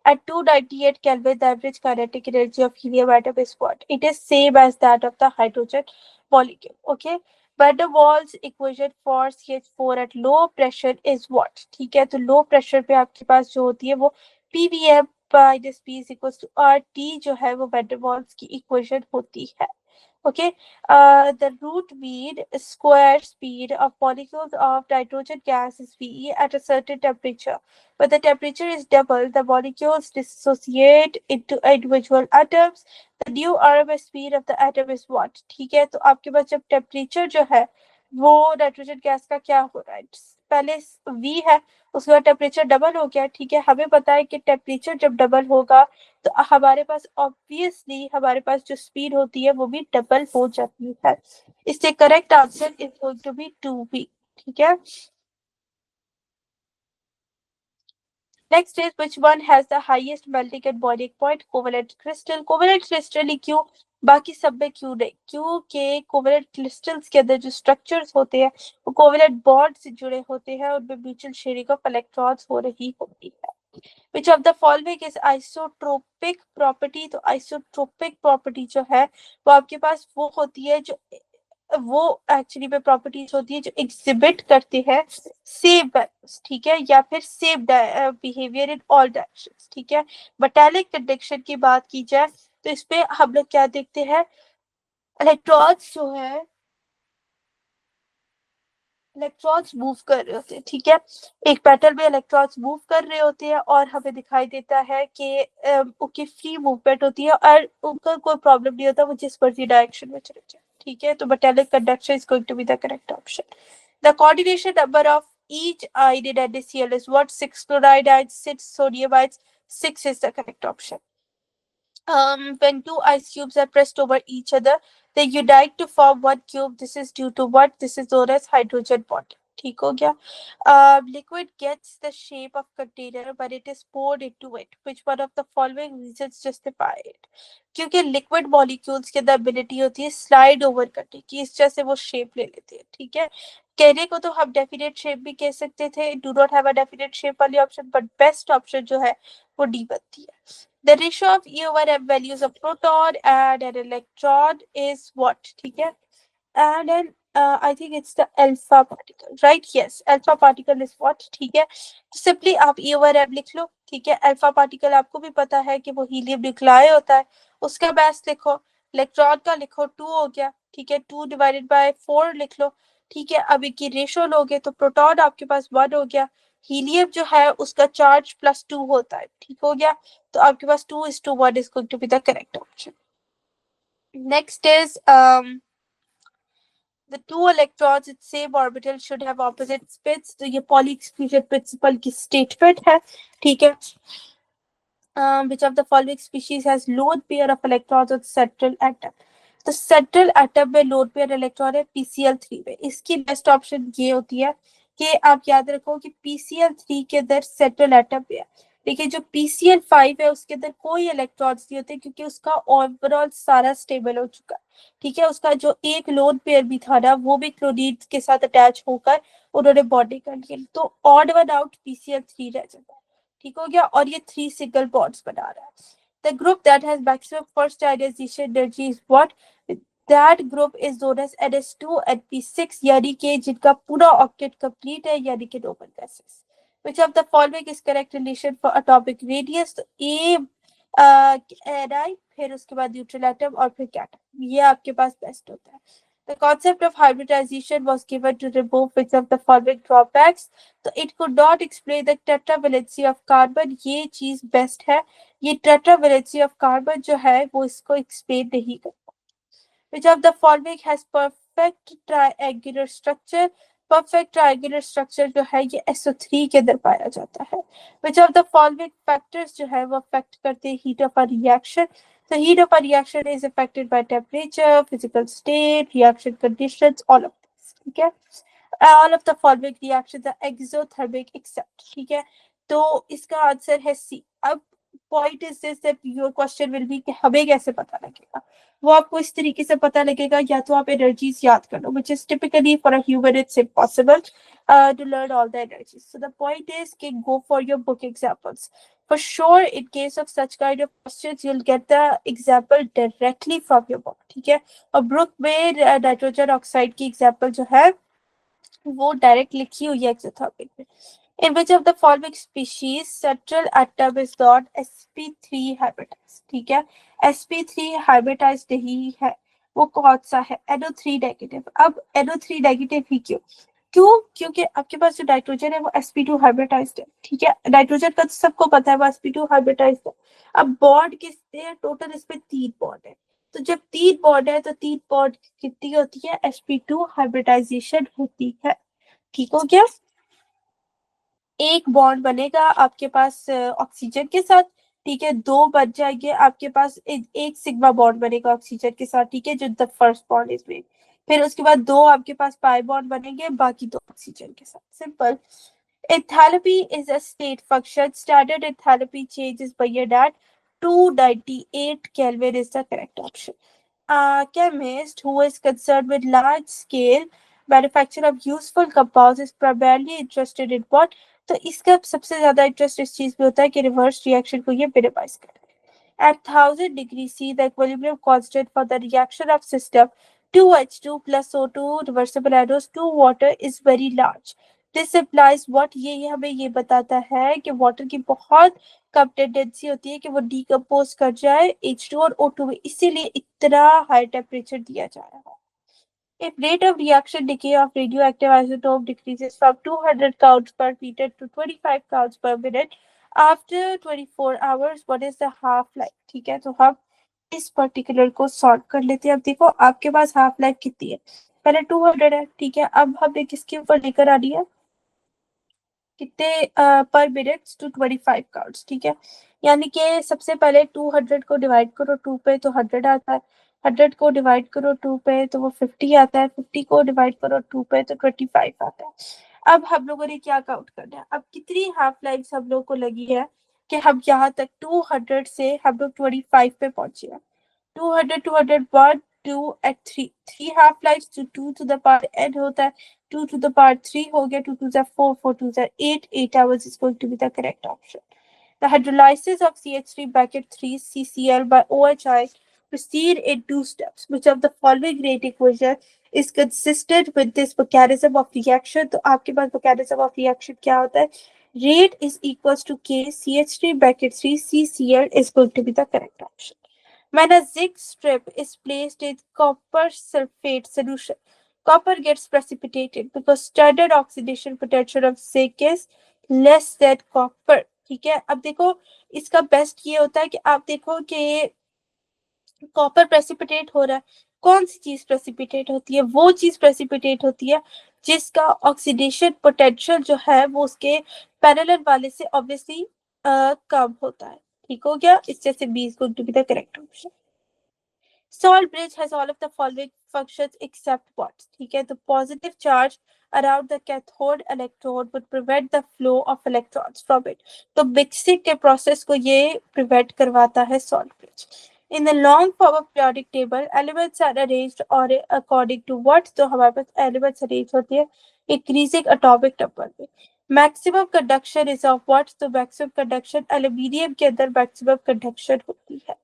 At 298 Kelvin, the average kinetic energy of helium atom is what? It is same as that of the hydrogen molecule. Okay. Van der Waals equation for CH4 at low pressure is what? ठीक है, तो low pressure पे आपके पास जो होती है वो PVM minus P is equals to RT जो है वो Van der Waals की equation होती है। Okay, the root mean square speed of molecules of nitrogen gas is VE at a certain temperature. When the temperature is double, the molecules dissociate into individual atoms. The new RMS speed of the atom is what? ठीक है, तो आपके पास जब temperature जो है वो nitrogen gas का क्या हो रहा है, पहले V है उसके बाद टेम्परेचर डबल हो गया, ठीक है। हमें पता है कि टेम्परेचर जब डबल होगा तो हमारे पास ऑब्वियसली हमारे पास जो स्पीड होती है वो भी डबल हो जाती है। इससे correct answer is going to be 2B, ठीक है। Next is which one has the highest melting and boiling point, covalent crystal. Covalent crystal ही क्यों, बाकी सब में क्यों नहीं, क्योंकि कोवेलेंट क्रिस्टल्स के अंदर जो स्ट्रक्चर्स होते हैं वो कोवेलेंट बॉन्ड से जुड़े होते हैं, उनमें म्यूचुअल शेयरिंग ऑफ इलेक्ट्रॉन्स हो रही होती है। Which of the following is isotropic property, तो isotropic property जो है वो आपके पास वो होती है जो वो एक्चुअली में प्रॉपर्टीज होती है जो एग्जिबिट करते हैं सेम बैलेंस, ठीक है, या फिर same behaviour in all directions, ठीक है। मेटालिक कंडक्शन की बात की जाए तो इस पे हम लोग क्या देखते हैं, इलेक्ट्रॉन्स जो है इलेक्ट्रॉन्स मूव कर रहे होते हैं, ठीक है। एक पेटल में इलेक्ट्रॉन्स मूव कर रहे होते हैं और हमें दिखाई देता है कि उनकी फ्री मूवमेंट होती है और उनका कोई प्रॉब्लम नहीं होता, वो जिस मर्जी डायरेक्शन में चले जाए, ठीक है। तो metallic conduction is going to be the correct option. The coordination number of each ion in NaCl is what? 6 chloride ions, 6 sodium ions, 6 is the correct option. When two ice cubes are pressed over each other, they unite to form one cube. This is due to what? This is known as hydrogen bond. ठीक हो गया। Liquid gets the shape of container when it is poured into it. Which one of the following reasons justify it? क्योंकि liquid molecules के अंदर ability होती है slide over करने की, इस वजह से वो shape ले लेते हैं, ठीक है। कहने को तो हम definite shape भी कह सकते थे, do not have a definite shape वाली option, but best option जो है वो D बनती है। The ratio of E over M values of proton and an electron is what? ठीक है, and then I think it's the alpha particle, right? Yes, alpha particle is what? ठीक है, तो simply आप E over M लिख लो, ठीक है। alpha particle आपको भी पता है कि वो हीलियम न्यूक्लाई होता है, उसका मास लिखो, इलेक्ट्रॉन का लिखो 2 हो गया, ठीक है, 2 डिवाइडेड बाय 4 लिख लो, ठीक है। अब इनकी रेशो लोगे तो प्रोटॉन आपके पास 1 हो गया, हीलियम जो है उसका चार्ज +2 होता है, ठीक हो गया। तो आपके पास 2:1 is going to be the correct option. Next is the two electrons in same orbital should have opposite spins. तो ये पॉली एक्सक्लूजन प्रिंसिपल की स्टेटमेंट है, ठीक है। Which of the following species has lone pair of electrons on central atom? तो central atom में lone pair electron है PCl3 में। इसकी बेस्ट ऑप्शन ये होती है कि आप याद रखो कि PCl3 के अंदर सेंट्रल एटम पे है, लेकिन जो PCl5 है उसके अंदर कोई इलेक्ट्रॉन्स नहीं होते क्योंकि उसका ओवरऑल सारा स्टेबल हो चुका है, ठीक है। उसका जो एक लोन पेयर भी था ना वो भी क्लोरीन के साथ अटैच होकर उन्होंने बॉन्डिंग कर ली, तो ऑड वन आउट PCl3 रह जाता है, ठीक हो गया। और ये 3 सिंगल बॉन्ड्स बना रहा है। The group that has maximum first ionization energy is what? That group is known as NS2 NP6, यानी कि जिनका पूरा ऑक्टेट कंप्लीट है, यानी कि noble gases. Which of the following is correct relation for atomic radius? तो A Ni, फिर उसके बाद न्यूट्रल एटम और फिर कैटम, ये आपके पास बेस्ट होता है। The concept of hybridization was given to remove which of the following drawbacks? तो it could not explain the tetravalency of carbon, ये चीज बेस्ट है। ये tetravalency of carbon जो है वो इसको explain नहीं करता। Which of the following has perfect triangular structure? Perfect triangular structure जो है ये SO3 के अंदर पाया जाता है। Which of the following factors जो है वो affect करते हैं heat of a reaction? The heat of a reaction is affected by temperature, physical state, reaction conditions, all of this, ठीक है। All of the following reactions are exothermic except, ठीक है। तो इसका आंसर है C। अब point is this that your question will be कि हमें कैसे पता लगेगा, वो आपको इस तरीके से पता लगेगा, या तो आप एनर्जीज याद कर लो, which is typically for a human it's impossible to learn all the energies. So the point is कि go for your book examples. For sure, in case of such kind of questions, you'll get the example directly from your book, ठीक है। और book में nitrogen oxide की example जो है वो direct लिखी हुई है एक्सोथर्मिक में। In which of the following species central atom is not sp3 hybridized, ठीक है। sp3 hybridized नहीं है, वो कौन सा है? NO3 negative. अब NO3 नेगेटिव ही क्यों? क्योंकि आपके पास जो नाइट्रोजन है वो sp2 हाइब्रिडाइज्ड है, ठीक है। नाइट्रोजन का तो सबको पता है वो sp2 हाइब्रिडाइज्ड है। अब बॉन्ड किससे है? टोटल इसमें 3 बॉन्ड है, तो जब 3 बॉन्ड है तो 3 बॉन्ड कितनी होती है? sp2 हाइब्रिडाइजेशन होती है, ठीक हो गया। एक बॉन्ड बनेगा आपके पास ऑक्सीजन के साथ, ठीक है। 2 बच जाएंगे आपके पास, एक सिग्मा बॉन्ड बनेगा ऑक्सीजन के साथ, ठीक है, जो the first bond is made. फिर उसके बाद 2 आपके पास पाई बॉन्ड बनेंगे, बाकी 2 ऑक्सीजन के साथ, simple. Enthalpy is a state function. Standard enthalpy changes by your at 298 Kelvin is the correct option. A chemist who is concerned with large scale manufacture of useful compounds is primarily interested in what? तो इसका सबसे ज्यादा interest इस चीज में होता है कि रिवर्स रिएक्शन को ये मिनिमाइज करे। At 1000 degrees C, the equilibrium constant for the reaction of system 2H2 plus O2 reversible arrows to water is very large. This implies what? ये हमें ये बताता है कि वाटर की बहुत कम टेंडेंसी होती है कि वो डिकम्पोज कर जाए H2 और O2 में, इसीलिए इतना हाई टेम्परेचर दिया जा रहा है। If rate of reaction decay of radioactive isotope decreases from 200 counts per meter to 25 counts per minute after 24 hours, what is the half life? ठीक है, तो हम इस पर्टिकुलर को सॉल्व कर लेते हैं। अब देखो आपके पास हाफ लाइफ कितनी है, पहले 200 है, ठीक है। अब हमें किसके ऊपर लेकर आ रही है? कितने पर मिनट टू 25 काउंट्स, ठीक है। यानी कि सबसे पहले 200 को डिवाइड करो 2 पे तो 100 आता है, 100 को डिवाइड करो 2 पे तो वो 50 आता है, 50 को डिवाइड करो 2 पे तो 25 आता है। अब हम लोगों ने क्या काउंट करना है? अब कितनी हाफ लाइफ हम लोग को लगी है कि हम यहाँ तक 200 से हम लोग 25 पे पहुंचे हैं। 200 200 1 2 at 3 3 half lives to 2 to the power n होता है, 2 to the power 3 हो गया, 2 to the 4 4 to the 8 8 hours is going to be the correct option. The hydrolysis of CH3 bracket 3 CCl by OHI proceed in 2 steps. Which of the following rate equation is consistent with this mechanism of reaction? तो आपके पास mechanism of reaction क्या होता है? Rate is equals to K CH3 bracket 3 CCl is going to be the correct option. When a zinc strip is placed in copper sulfate solution, copper gets precipitated because standard oxidation potential of zinc is less that copper. ठीक है, अब देखो इसका best ये होता है कि आप देखो कि कॉपर प्रेसिपिटेट हो रहा है, कौन सी चीज प्रेसिपिटेट होती है? वो चीज प्रेसिपिटेट होती है जिसका ऑक्सीडेशन पोटेंशियल जो है वो उसके पैरेलल वाले से ऑब्वियसली कम होता है। ठीक हो गया, इस जैसे B is going to be the correct option. Salt bridge has all of the following functions except what? ठीक है, the positive charge around the cathode electrode would prevent the flow of electrons from it. तो mixing के process को ये prevent करवाता है salt bridge. In the long form of periodic table, elements are arranged or according to what? तो हमारे पास elements arranged होती है increasing atomic number में. Maximum conduction is of what? तो maximum conduction aluminium के अंदर maximum conduction होती है.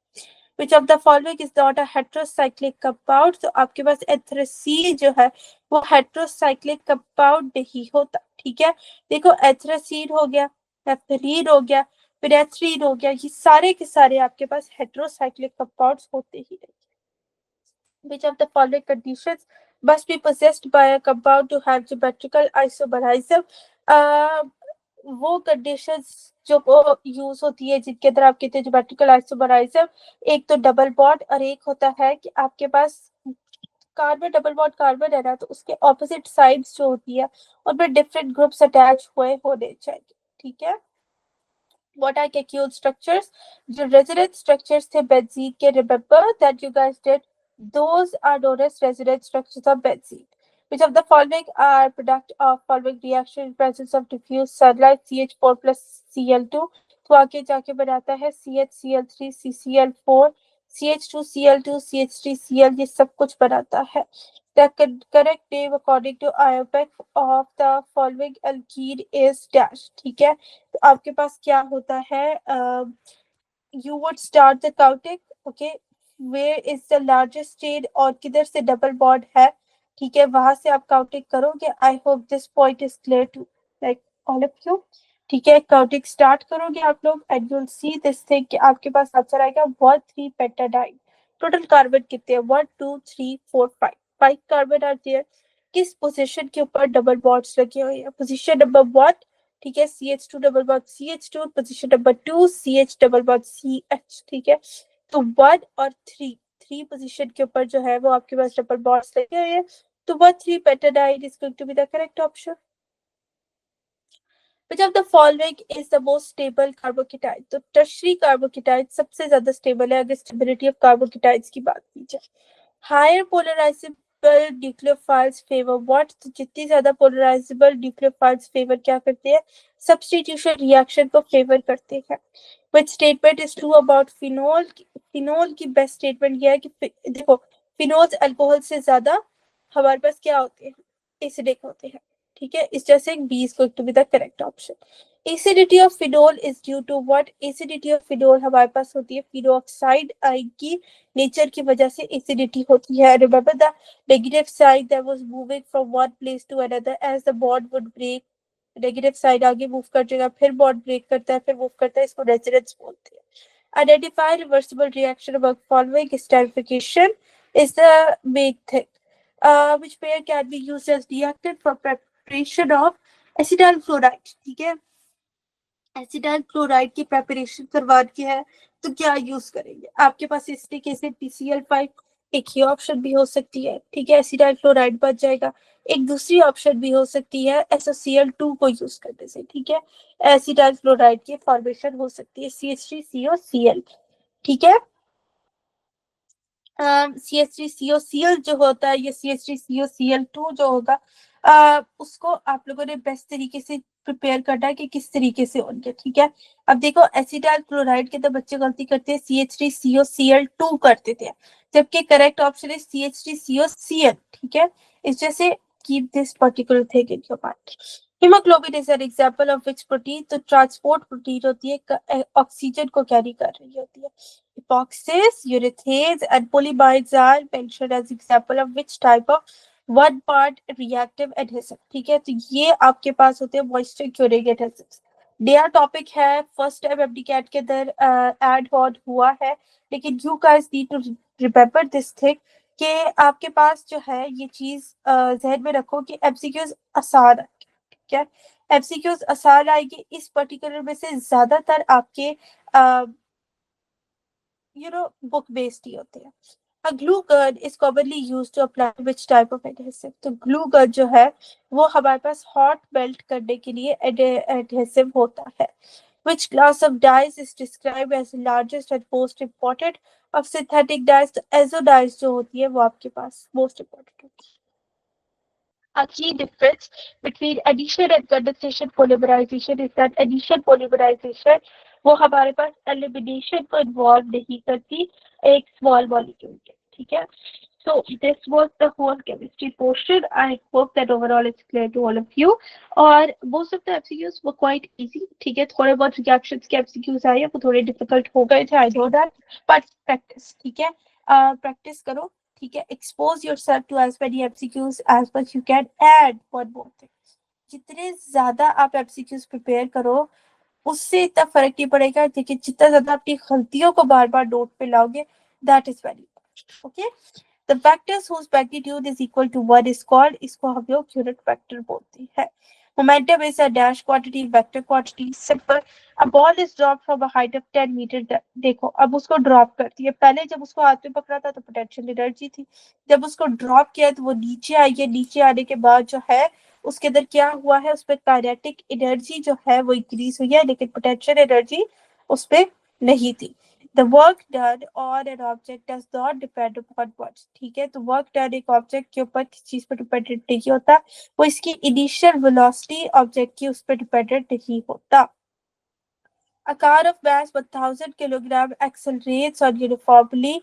Which of the following is not a heterocyclic compound? तो आपके पास एथ्रेसीन जो है वो हेट्रोसाइक्लिक कंपाउंड नहीं होता। ठीक है, देखो एथ्रेसीन हो गया, एथलीन हो गया, पिरेथ्रीन हो गया, ये सारे के सारे आपके पास हेट्रोसाइक्लिक कंपाउंड्स होते ही नहीं। Which of the following conditions must be possessed by a compound to have geometrical isomerism? वो कंडीशंस जो यूज होती है जिनके अंदर आप कहते हैं ज्योमेट्रिकल आइसोमराइज्म, एक तो डबल बॉन्ड और एक होता है कि आपके पास कार्बन, डबल बॉन्ड कार्बन है ना, तो उसके ऑपोजिट साइड्स जो होती है उनमें डिफरेंट ग्रुप्स अटैच हुए होने चाहिए। ठीक है, what are Kekulé structures? जो resonance structures थे benzene के, remember that you guys did, those are known as resonance structures of benzene. Which of the following are product of following reaction in presence of diffuse sunlight? CH4 plus Cl2, तो आगे जाके बनाता है CHCl3 CCl4 CH2Cl2 CH3Cl, ये सब कुछ बनाता है। The correct name according to IUPAC of the following alkene is dash. ठीक है, तो आपके पास क्या होता है, you would start the counting, okay, where is the largest chain और किधर से डबल बॉन्ड है, ठीक है, वहां से आप काउंटिंग करोगे। I hope this point is clear to like all of you. ठीक है, काउंटिंग स्टार्ट करोगे आप लोग and you will see this thing कि आपके पास आंसर आएगा 1 3 पेंटाडाइन। टोटल कार्बन कितने हैं? 1 2 3 4 5, 5 कार्बन आर देयर। किस पोजीशन के ऊपर डबल बॉन्ड्स लगे हुए हैं? पोजीशन नंबर 1, ठीक है, CH2 double bond CH2, position number 2 CH double bond CH। ठीक है, तो 1 और 3, 3 पोजीशन के ऊपर जो है वो आपके पास डबल बॉन्ड्स लगे हुए हैं, तो 1 3 pentadiene is going to be the correct option. Which of the following is the most stable carbocation? तो टर्शरी कार्बोकेटाइड सबसे ज्यादा स्टेबल है अगर स्टेबिलिटी ऑफ कार्बोकेटाइड्स की बात की जाए। Higher polarizable nucleophiles favour what? तो जितनी ज्यादा पोलराइजेबल न्यूक्लियोफाइल्स फेवर क्या करते हैं? सब्स्टिट्यूशन रिएक्शन को फेवर करते हैं। Which statement is true about phenol? Phenol की बेस्ट स्टेटमेंट ये है कि देखो फिनोल्स अल्कोहल से ज्यादा हमारे पास क्या होते हैं? एसिडिक होते हैं। ठीक है, इस जैसे B is going to be the correct option. Acidity of phenol is due to what? Acidity of phenol हमारे पास होती है फिनोक्साइड आयन की नेचर की वजह से एसिडिटी होती है। Remember the negative side that was moving from one place to another as the bond would break, negative side आगे मूव कर जाएगा, फिर बॉन्ड ब्रेक करता है, फिर मूव करता है, इसको रेजोनेंस बोलते हैं। Identify reversible reaction among following. Esterification is the main thing. Which pair can be used as reactant for preparation of acetyl chloride? ठीक है, एसिटाइल क्लोराइड की प्रेपरेशन करवानी है तो क्या यूज करेंगे? आपके पास एसिटिक एसिड PCl5, एक ही ऑप्शन भी हो सकती है। ठीक है, एसिटाइल क्लोराइड बच जाएगा। एक दूसरी ऑप्शन भी हो सकती है SOCl2 को यूज करने से। ठीक है, एसिटाइल क्लोराइड की फॉर्मेशन हो सकती है CH3COCl। ठीक है, CH3COCl जो होता है ये CH3COCl2 जो होगा उसको आप लोगों ने बेस्ट तरीके से प्रिपेयर करना है कि किस तरीके से होंगे। ठीक है, अब देखो एसिटाइल क्लोराइड के तो बच्चे गलती करते हैं CH3COCl2 करते थे, जबकि करेक्ट ऑप्शन है CH3COCl। ठीक है, इस जैसे keep this particular thing in your mind. Haemoglobin is an example of which protein? तो ट्रांसपोर्ट प्रोटीन होती है, ऑक्सीजन को कैरी कर रही होती है। Epoxys, urethane, and polyamides are mentioned as example of which type of one part reactive adhesive? ठीक है, तो ये आपके पास होते हैं moisture curing adhesives। नया टॉपिक है, फर्स्ट टाइम एमडीकैट के अंदर ऐड ऑन हुआ है, लेकिन you guys need to remember this thing कि आपके पास जो है ये चीज जहन में रखो कि एमसीक्यूज आसान है। ठीक है। एमसीक्यूज आसान आएंगे, इस पर्टिकुलर में से ज्यादातर आपके book based ही होते हैं। A glue gun is commonly used to apply which type of adhesive? तो glue gun जो है वो हमारे पास hot melt करने के लिए adhesive होता है। Which class of dyes is described as the largest and most important of synthetic dyes? तो azo dyes जो होती है वो आपके पास most important होती है। A key difference between addition and condensation polymerization is that addition polymerization वो हमारे पास elimination को involve नहीं करती एक small molecule के, ठीक है। So this was the whole chemistry portion. I hope that overall it's clear to all of you. और most of the MCQs were quite easy, ठीक है। थोड़े बहुत reactions के MCQs आए वो थोड़े difficult हो गए थे, I know that, but practice, ठीक है। practice करो, ठीक है। expose yourself to as many MCQs as much you can, add one more thing, जितने ज्यादा आप MCQs प्रिपेयर करो उससे इतना फर्क नहीं पड़ेगा, लेकिन जितना ज्यादा अपनी गलतियों को बार बार नोट पे लाओगे that is very important. Okay, the vectors whose magnitude is equal to 1 is called, इसको हम लोग यूनिट वेक्टर बोलते हैं। Momentum is a dash quantity, vector quantity, simple. A ball is dropped from a height of 10 meter. देखो अब उसको drop करती है, पहले जब उसको हाथ में पकड़ा था तो पोटेंशियल एनर्जी थी, जब उसको ड्रॉप किया तो वो नीचे आई है, नीचे आने के बाद जो है उसके अंदर क्या हुआ है, उसपे काइनेटिक एनर्जी जो है वो इंक्रीज हुई है, लेकिन पोटेंशियल एनर्जी उसपे नहीं थी। The work done on an object does not depend upon what, ठीक है। तो वर्क डन एक ऑब्जेक्ट के ऊपर किस चीज पर डिपेंडेंट नहीं होता, वो इसकी इनिशियल वेलोसिटी ऑब्जेक्ट की उस पर डिपेंडेंट नहीं होता। A car of mass 1000 kilogram accelerates on uniformly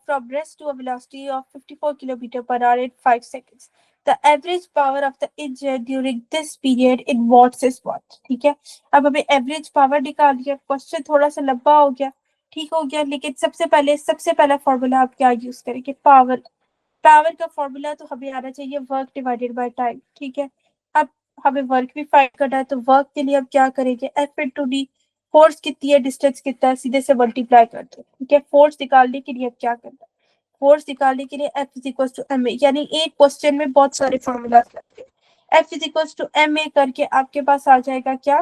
from rest to a velocity of 54 kilometer per hour in 5 seconds. The average power of the engine during this period in watts is what, ठीक है। अब हमें average power निकालनी है, question थोड़ा सा लंबा हो गया, ठीक हो गया, लेकिन सबसे पहला फॉर्मूला आप क्या यूज करेंगे, पावर। पावर का फॉर्मूला तो हमें आना चाहिए वर्क डिवाइडेड बाय टाइम, ठीक है। अब हमें वर्क भी फाइंड करना है, तो वर्क के लिए हम क्या करेंगे, एफ इंटू डी। फोर्स कितनी है, डिस्टेंस कितना है, सीधे से मल्टीप्लाई कर दो, ठीक है। फोर्स निकालने के लिए अब क्या करना है, फोर्स निकालने के लिए F is equal to M A, यानी एक क्वेश्चन में बहुत सारे फॉर्मूलाज लगते हैं। F is equal to M A करके आपके पास आ जाएगा क्या,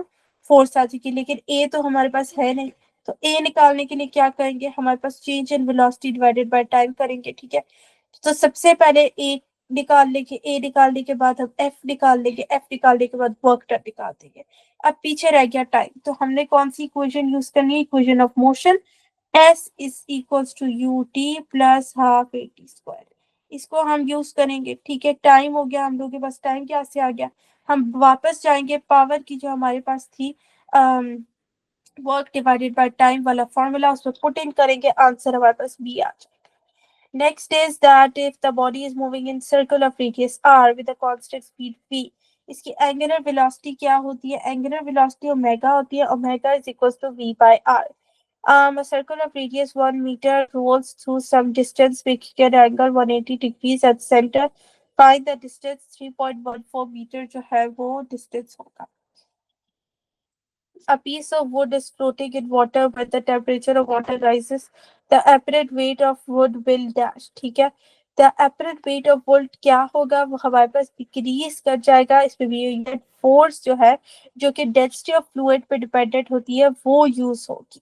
फोर्स आ जाएगी, लेकिन ए तो हमारे पास है नहीं, तो ए निकालने के लिए क्या करेंगे, हमारे पास change in velocity divided by time करेंगे, ठीक है। तो सबसे पहले ए निकालने के बाद हम एफ निकाल लेंगे, एफ निकालने के बाद वर्क डन निकाल देंगे। अब पीछे रह गया टाइम, तो हमने कौन सी इक्वेशन यूज करनी है, equation of motion, S is equals to U T plus half A T square, इसको हम यूज करेंगे, ठीक है। टाइम हो गया, हम लोग के पास टाइम क्या से आ गया, हम वापस जाएंगे पावर की जो हमारे पास थी वर्क डिवाइडेड बाय टाइम वाला फॉर्मूला, उसमें पुट इन करेंगे, आंसर हमारे पास बी आ जाएगा। Next is that if the body is moving in circle of radius r with a constant speed v, इसकी angular velocity क्या होती है, angular velocity omega होती है, omega is equals to v by r. A circle of radius 1 meter rolls through some distance making an angle 180 degrees at center. Find the distance, 3.14 meter जो है वो distance होगा। A piece of wood is floating in water when the temperature of water rises. The apparent weight of wood will dash, ठीक है। The apparent weight of wood क्या होगा, वो हमारे पास डिक्रीज कर जाएगा, इसमें भी यूनिट फोर्स जो है जो कि डेंसिटी ऑफ फ्लूइड पे डिपेंडेंट होती है वो यूज होगी।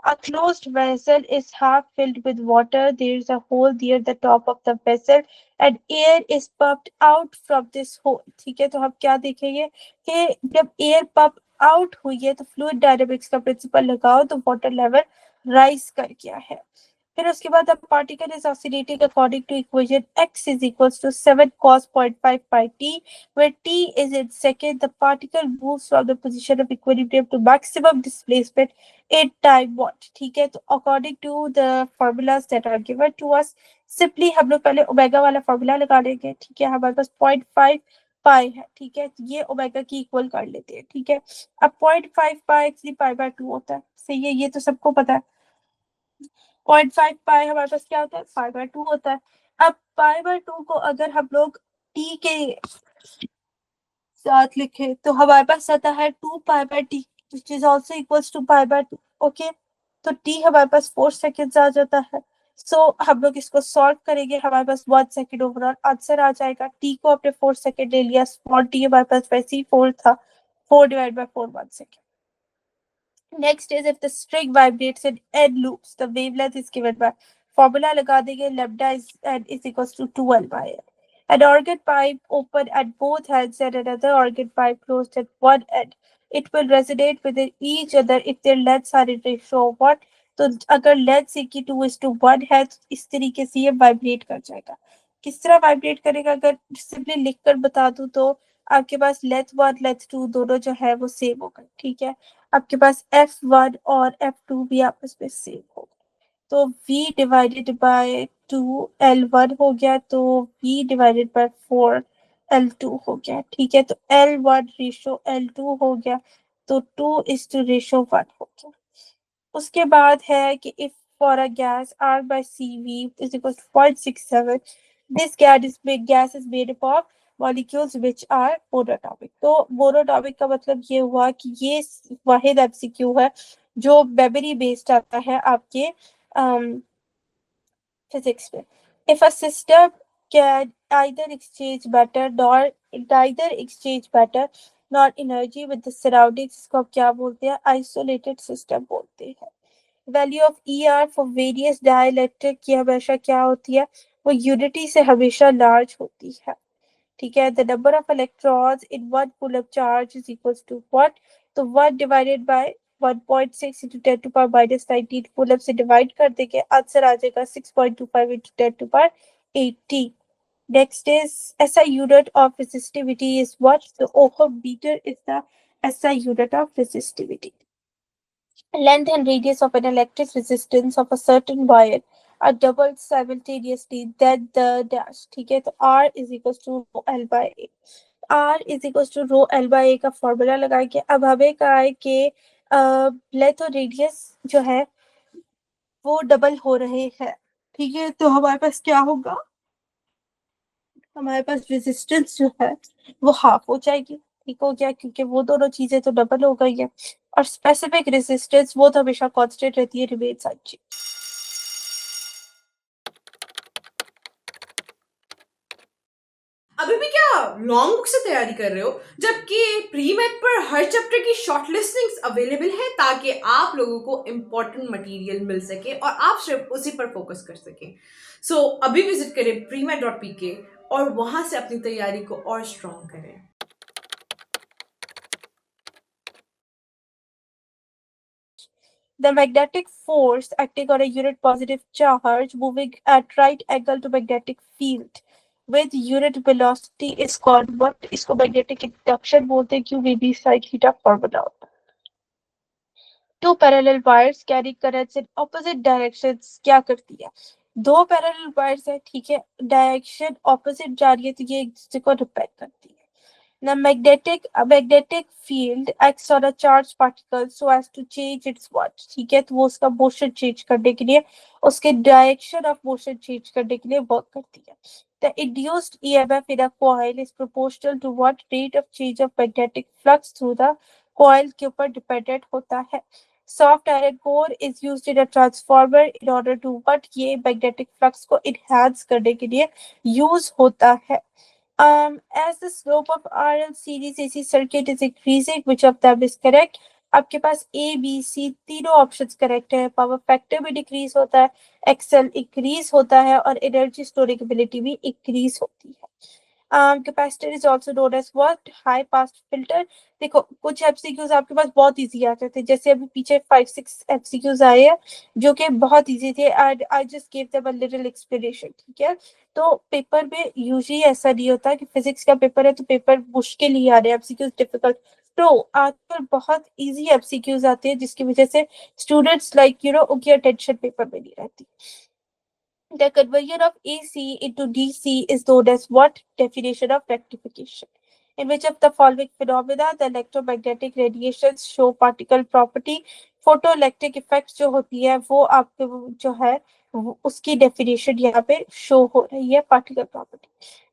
A closed vessel is half filled with water. There is a hole near the top of the vessel and air is pumped out from this hole. ठीक है, तो हम क्या देखेंगे कि जब एयर पंप आउट हुई है तो फ्लूइड डायनेमिक्स का प्रिंसिपल लगाओ तो वाटर लेवल राइज कर गया है। फिर उसके बाद अब particle is oscillating according to equation x is equals to 7 cos 0.5 pi t, where t is in second. The particle moves from the position of equilibrium to maximum displacement in time what, ठीक है। तो according to the formulas that are given to us, simply हम लोग पहले omega वाला formula लगा लेंगे, ठीक है। हमारे पास 0.5 पाई है, ठीक है, ये ओमेगा की इक्वल कर लेते हैं, ठीक है। अब 0.5 पाई एक्चुअली पाई बाय 2 होता है, सही है, ये तो सबको पता है। 0.5 पाई हमारे पास क्या होता है, पाई बाय 2 होता है। अब पाई बाय 2 को अगर हम लोग टी के साथ लिखे तो हमारे पास आता है 2 pi by T which is also equals to pi by 2, okay. तो टी हमारे पास 4 सेकेंड्स आ जाता है, सो हम लोग इसको सॉल्व करेंगे, हमारे पास 1 सेकेंड ओवरऑल आंसर आ जाएगा। टी को आपने 4 सेकेंड ले लिया, स्मॉल टी हमारे पास वैसे ही 4 था, 4 divide by 4 1 second. Next is if the string vibrates in n loops, the wavelength is given by formula लगा देंगे, lambda is n is equals to 2l by n. An organ pipe open at both ends and another organ pipe closed at one end. It will resonate with each other if their lengths are in ratio of what? तो अगर length की 2:1 है तो इस तरीके से ये vibrate कर जाएगा। किस तरह वाइब्रेट करेगा, अगर सिंपली लिखकर बता दूं तो आपके पास लेंथ 1 लेंथ 2 दोनों जो है वो सेम होगा, ठीक है। आपके पास F1 और F2 भी आपस में सेम होगा, तो V डिवाइडेड बाय 2 L1 हो गया, तो V डिवाइडेड बाय 4 L2 हो गया, ठीक है। तो L1 रेशो L2 हो गया, तो 2:1 हो गया। उसके बाद है कि if for a gas R by CV is equal to 0.67, this gas is made up of molecules which are monatomic. तो monatomic का मतलब ये हुआ कि ये वाहिद एमसीक्यू है जो मेमोरी बेस्ड आता है आपके फिजिक्स में। If a system can either exchange matter nor neither exchange matter nor energy with the surroundings, इसको आप क्या बोलते हैं? आइसोलेटेड सिस्टम बोलते हैं। Value of E R for various dielectric की हमेशा क्या होती है? वो यूनिटी से हमेशा लार्ज होती है, ठीक है। The number of electrons in one coulomb charge is equals to what? तो 1 divided by 1.6 into 10 to power minus 19 coulomb से डिवाइड कर देंगे, आंसर आ जाएगा 6.25 into 10 to power 18. Next is SI unit of resistivity is what? The ohm meter is the SI unit of resistivity. Length and radius of an electric resistance of a certain wire are doubled simultaneously, then the dash, ठीक है। तो R is equals to rho L by A. R is equals to rho L by A का formula लगाएंगे। अब हमें कहा है कि लेंथ और रेडियस जो है वो डबल हो रहे हैं, ठीक है। तो हमारे पास क्या होगा? हमारे पास रेजिस्टेंस जो है वो हाफ हो जाएगी, ठीक हो गया, क्योंकि वो दोनों चीजें तो डबल हो गई है। और स्पेसिफिक रेजिस्टेंस वो तो हमेशा कांस्टेंट रहती है, रिमेन्स अनचेंज्ड। अभी भी क्या लॉन्ग बुक से तैयारी कर रहे हो, जबकि प्री मेड पर हर चैप्टर की शॉर्ट लिस्टिंग्स अवेलेबल है ताकि आप लोगों को इंपॉर्टेंट मटेरियल मिल सके और आप सिर्फ उसी पर फोकस कर सकें। सो अभी विजिट करें premed.pk और वहां से अपनी तैयारी को और स्ट्रॉन्ग करें। The magnetic force acting on a unit positive charge moving at right angle to magnetic field with unit velocity is called what? इसको magnetic induction बोलते हैं, QVB sin theta formula होता है। Two parallel wires carrying currents in opposite directions क्या करती है? दो parallel wires है, ठीक है, डायरेक्शन ऑपोजिट जा रही है, तो ये एक दूसरे को रिपेल करती है। The magnetic field acts on a charged particle so as to change its what? ठीक है, तो वो उसका मोशन चेंज करने के लिए, उसके डायरेक्शन ऑफ मोशन चेंज करने के लिए वर्क करती है। The induced EMF in a coil is proportional to what? Rate of change of magnetic flux through the coil के ऊपर डिपेंडेंट होता है। Soft iron core is used in a transformer in order to what? ये magnetic flux को enhance करने के लिए use होता है। As the slope of RL series AC circuit is increasing, which of them is correct? आपके पास A, B, C तीनों ऑप्शंस करेक्ट है। पावर फैक्टर भी डिक्रीज होता है, एक्सेल इंक्रीज होता है और एनर्जी स्टोरेज एबिलिटी भी इंक्रीज होती है। Capacitor is also known as what? High pass filter. देखो कुछ एमसीक्यूज आपके पास बहुत इजी आते थे, जैसे अभी पीछे 5-6 एमसीक्यूज आए हैं जो कि बहुत इजी थे, and I just give them a little explanation, ठीक है। तो पेपर में यूजुअली ऐसा नहीं होता कि फिजिक्स का पेपर है तो पेपर मुश्किल ही आ रहे हैं, एमसीक्यूज डिफिकल्ट। तो आजकल बहुत इजी एमसीक्यूज आते हैं जिसकी वजह से स्टूडेंट्स लाइक उनकी अटेंशन पेपर में नहीं रहती। The conversion of AC into DC is known as what? Definition of rectification. In which of the following phenomena the electromagnetic radiations show particle property? Photoelectric effects जो होती है वो आपके जो है उसकी definition यहाँ पे show हो रही है, particle property.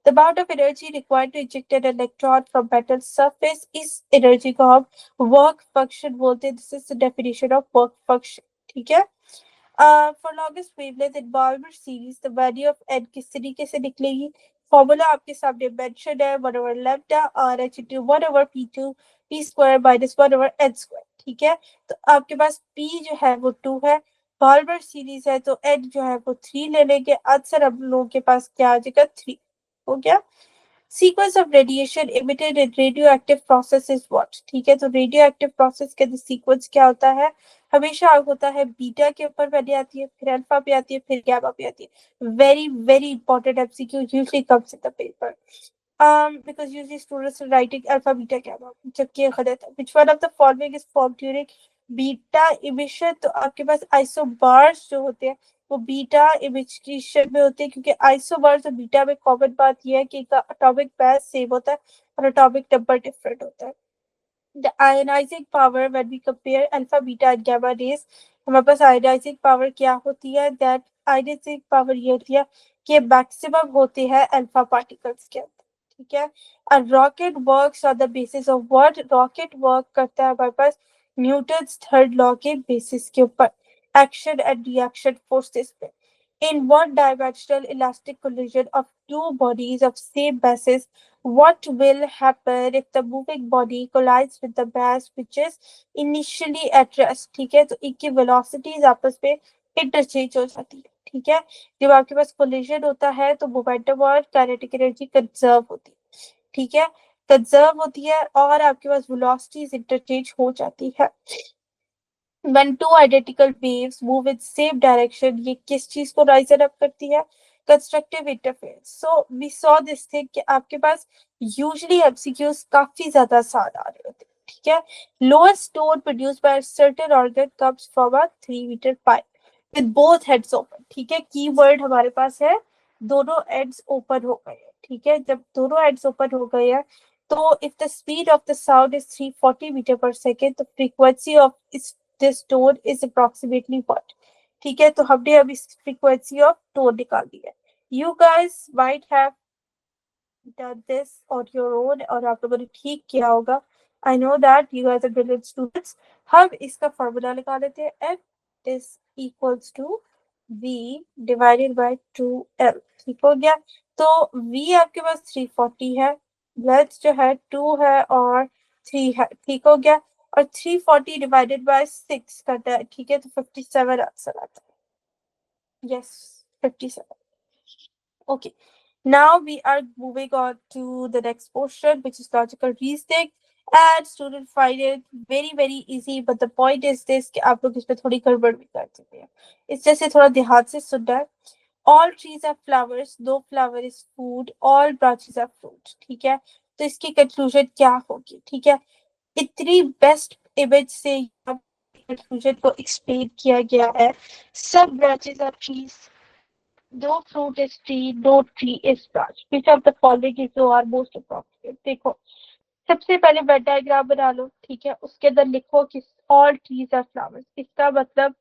The amount of energy required to eject an electron from metal surface, इस energy को हम work function बोलते हैं. This is the definition of work function, ठीक है. For longest wavelength in Balmer series, the value of n किस तरीके से निकलेगी? फॉर्मूला आपके सामने मेंशन है, 1 over lambda RH into 1 over P2 P square minus 1 over n square. ठीक है, तो आपके पास P जो है वो 2 है, बाल्मर सीरीज है तो n जो है वो 3 ले लेंगे, आंसर हम लोगों के पास क्या आ जाएगा? 3 हो गया। Sequence of radiation emitted in radioactive process is what? ठीक है, तो radioactive process के सीक्वेंस क्या होता है? हमेशा होता है बीटा के ऊपर पहले आती है, फिर अल्फा पे आती है, फिर गैमा पे आती है। Very very important MCQ usually comes in the paper. Because usually students are writing alpha, beta, gamma. जबकि ये गलत है. Which one of the following is formed during beta emission? तो आपके पास आइसोबार्स जो होते हैं वो बीटा इमिशन में होते हैं, क्योंकि आइसोबार्स और बीटा में कॉमन बात यह है कि इनका एटॉमिक मास सेम होता है और एटॉमिक नंबर डिफरेंट होता है. The ionizing power when we compare alpha, beta and gamma rays, हमारे पास ionizing power क्या होती है? That ionizing power ये होती है कि मैक्सिमम होते हैं अल्फा पार्टिकल्स के अंदर. ठीक है, and rocket works on the basis of what? Rocket work करता है हमारे पास न्यूटन्स थर्ड लॉ के बेसिस के ऊपर, एक्शन एंड रिएक्शन फोर्सेस पे. In one dimensional elastic collision of two bodies of same masses, what will happen if the moving body collides with the mass which is initially at rest? ठीक है, तो इनकी velocities आपस में interchange हो जाती है. ठीक है, जब आपके पास कोलिजन होता है तो मोमेंटम और काइनेटिक एनर्जी कंजर्व होती है. ठीक है, कंजर्व होती है और आपके पास वेलोसिटीज इंटरचेंज हो जाती है. When two identical waves move in same direction, ये किस चीज को राइज अप करती है? Constructive interference. So we saw this thing कि आपके पास यूजुअली एमसीक्यूज काफी ज्यादा आसान आ रहे होते हैं. ठीक है, lowest tone produced by certain organ comes from a 3 metre pipe with both heads open. ठीक है, कीवर्ड हमारे पास है दोनों एंड्स ओपन हो गए हैं. ठीक है, जब दोनों एंड्स ओपन हो गए हैं तो if the speed of the sound is 340 metre per second, तो frequency of this tone is approximately what? ठीक है, तो हमने अभी frequency of tone निकाल दी है. You guys might have done this on your own और आप लोगों ने ठीक किया होगा. I know that you guys are brilliant students. हम इसका फॉर्मूला निकाल लेते हैं. F is equals to V divided by 2L. ठीक हो गया, तो V आपके पास 340 है, लेंथ जो है 2 है और 3 है. ठीक हो गया, और 340 डिवाइडेड बाय 6 करता है. ठीक है, तो 57 आंसर आता है. Yes, 57. Okay, now we are moving on to the next portion, which is logical reasoning. And student find it very very easy, but the point is this कि आप लोग इसमें थोड़ी गड़बड़ भी कर सकते हैं. इस जैसे थोड़ा ध्यान से सुनना है. All trees have flowers, no flower is food, all branches are fruit. ठीक है, तो इसकी कंक्लूजन क्या होगी? ठीक है, इतनी बेस्ट इमेज से कंक्लूजन को एक्सप्लेन किया गया है. सब branches are trees, no fruit is tree, no tree is branch. Which of the following is your most approximate? देखो, सबसे पहले वेन डायग्राम बना लो. ठीक है, उसके अंदर लिखो कि ऑल ट्रीज आर फ्लावर्स. इसका मतलब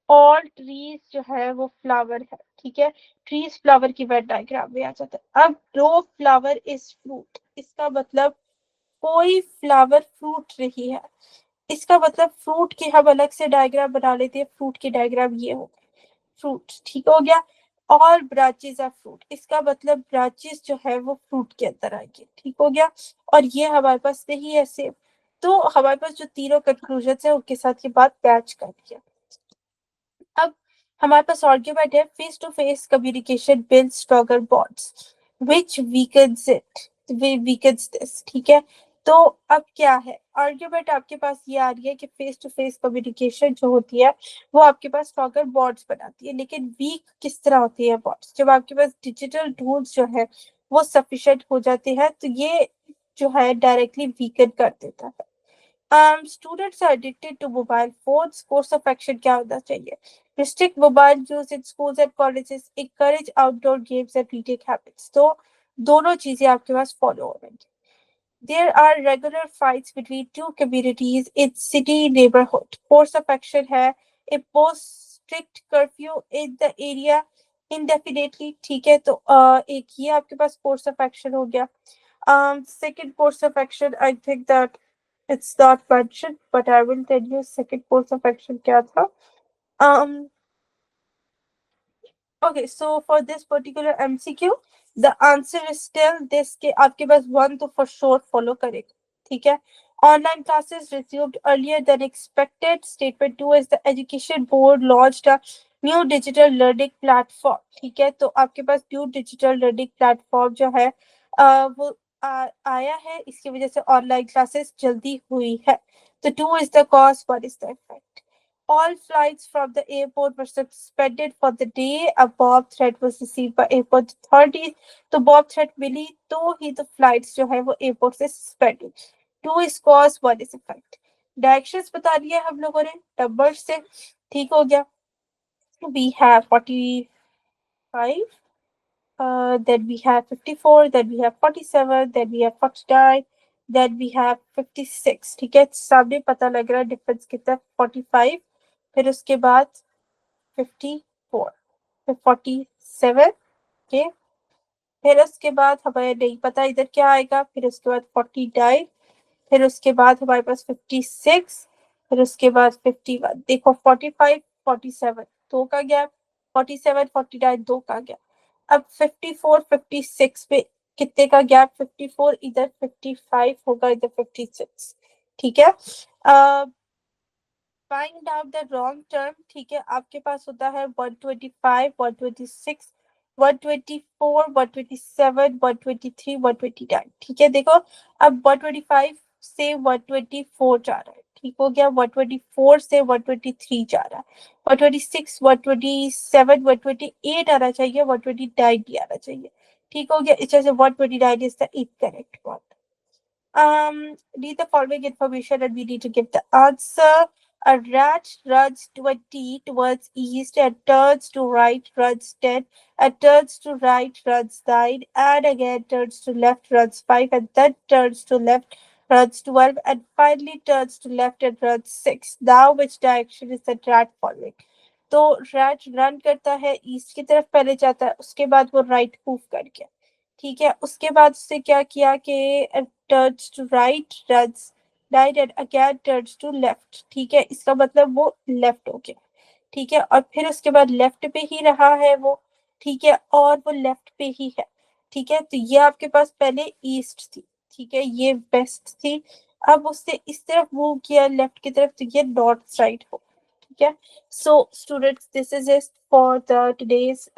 ऑल ट्रीज जो है वो फ्लावर है. ठीक है, ट्रीज फ्लावर की वेन डायग्राम में आ जाता है. अब नो फ्लावर इज फ्रूट, इसका मतलब कोई फ्लावर फ्रूट नहीं है. इसका मतलब फ्रूट की हम अलग से डायग्राम बना लेते हैं. फ्रूट की डायग्राम ये होगा, फ्रूट. ठीक हो गया, ऑल ब्रांचेस आर फ्रूट, इसका मतलब ब्रांचेस जो है वो फ्रूट के अंदर आएंगे. ठीक हो गया, और ये हमारे पास नहीं है सेम, तो हमारे पास जो तीनों कंक्लूजन है उनके साथ ये बात मैच कर दिया. अब हमारे पास आर्ग्यूमेंट है face to face communication build stronger bonds which weakens this. ठीक है, तो अब क्या है आर्ग्यूमेंट? आपके पास ये आ रही है कि फेस टू फेस कम्युनिकेशन जो होती है वो आपके पास स्ट्रॉन्गर बॉन्ड्स बनाती है. लेकिन वीक किस तरह होती है बॉन्ड्स? जब आपके पास डिजिटल टूल्स जो है वो सफिशिएंट हो जाते हैं तो ये जो है डायरेक्टली वीकन कर देता है. Students are addicted to mobile phones. Course of action क्या होना चाहिए? Restrict mobile use in schools and colleges. Encourage outdoor games and retake habits. तो दोनों चीजें आपके पास follow हो रही हैं. There are regular fights between two communities in city neighborhood. Course of action है impose strict curfew in the area indefinitely. ठीक है, तो एक ये आपके पास course of action हो गया. Second course of action, I think that it's not mentioned, but I will tell you second course of action क्या था. Um, Okay, so for this particular MCQ, the answer is still this के आपके पास one तो for sure follow करेगा, ठीक है? Online classes resumed earlier than expected. Statement 2 is the Education Board launched a new digital learning platform. ठीक है, तो आपके पास new digital learning platform जो है वो आया है, इसकी वजह से ऑनलाइन क्लासेस जल्दी हुई है. तो 2 is the cause, 1 is the effect. All flights from the airport were suspended for the day. A bomb threat was received by airport authorities. तो bomb threat मिली तो ही तो flights जो है वो airport से suspend हुई. 2 is cause, 1 is effect. Directions बता दिए हम लोगों ने numbers से, ठीक हो गया. We have 45, then we have 54, then we have 47, then we have 49, then we have 56. ठीक है, सामने पता लग रहा है डिफरेंस कितना. 45, फिर उसके बाद 54, फिर 47, ओके. फिर उसके बाद हमें नहीं पता इधर क्या आएगा. फिर उसके बाद 49, फिर उसके बाद हमारे पास 56, फिर उसके बाद 51. देखो 45, 47 दो का गैप, 47, 49 दो का गैप. अब 54, 56 पे कितने का गैप. 54 इधर, 55 होगा इधर, 56. ठीक है. Find out the wrong term. ठीक है, आपके पास होता है 125, 126, 124, 127, 123, 129. ठीक है, देखो अब 125 से 124 जा रहा है, ठीक हो गया. 124 से 123 जा रहा है. 126, 127, 128 आना चाहिए, 129 भी आना चाहिए. ठीक हो गया. इस तरह से 129 is the incorrect one. Read the following information and we need to give the answer. A rat runs 20 towards east and turns to right, runs 10, and turns to right, runs 9, and again turns to left, runs 5, and then turns to left, runs 12, and finally turns to left and runs 6. Now, which direction is the rat following? तो rat run करता है east की तरफ, पहले जाता है, उसके बाद वो राइट मूव कर गया. ठीक है, उसके बाद उससे क्या किया कि turns to right, runs right and again turns to left. ठीक है, इसका मतलब वो लेफ्ट हो गया. ठीक है, और फिर उसके बाद लेफ्ट पे ही रहा है वो. ठीक है, और वो लेफ्ट पे ही है. ठीक है, तो ये आपके पास पहले ईस्ट थी. ठीक है, ये वेस्ट थी. अब उससे इस तरफ मूव किया लेफ्ट की तरफ, तो ये नॉर्थ साइड हो. ठीक है. So students, this is it for the today's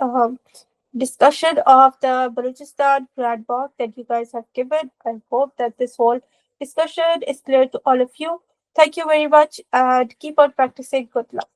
discussion of the Balochistan grad book that you guys have given. I hope that this whole discussion is clear to all of you. Thank you very much and keep on practicing. Good luck.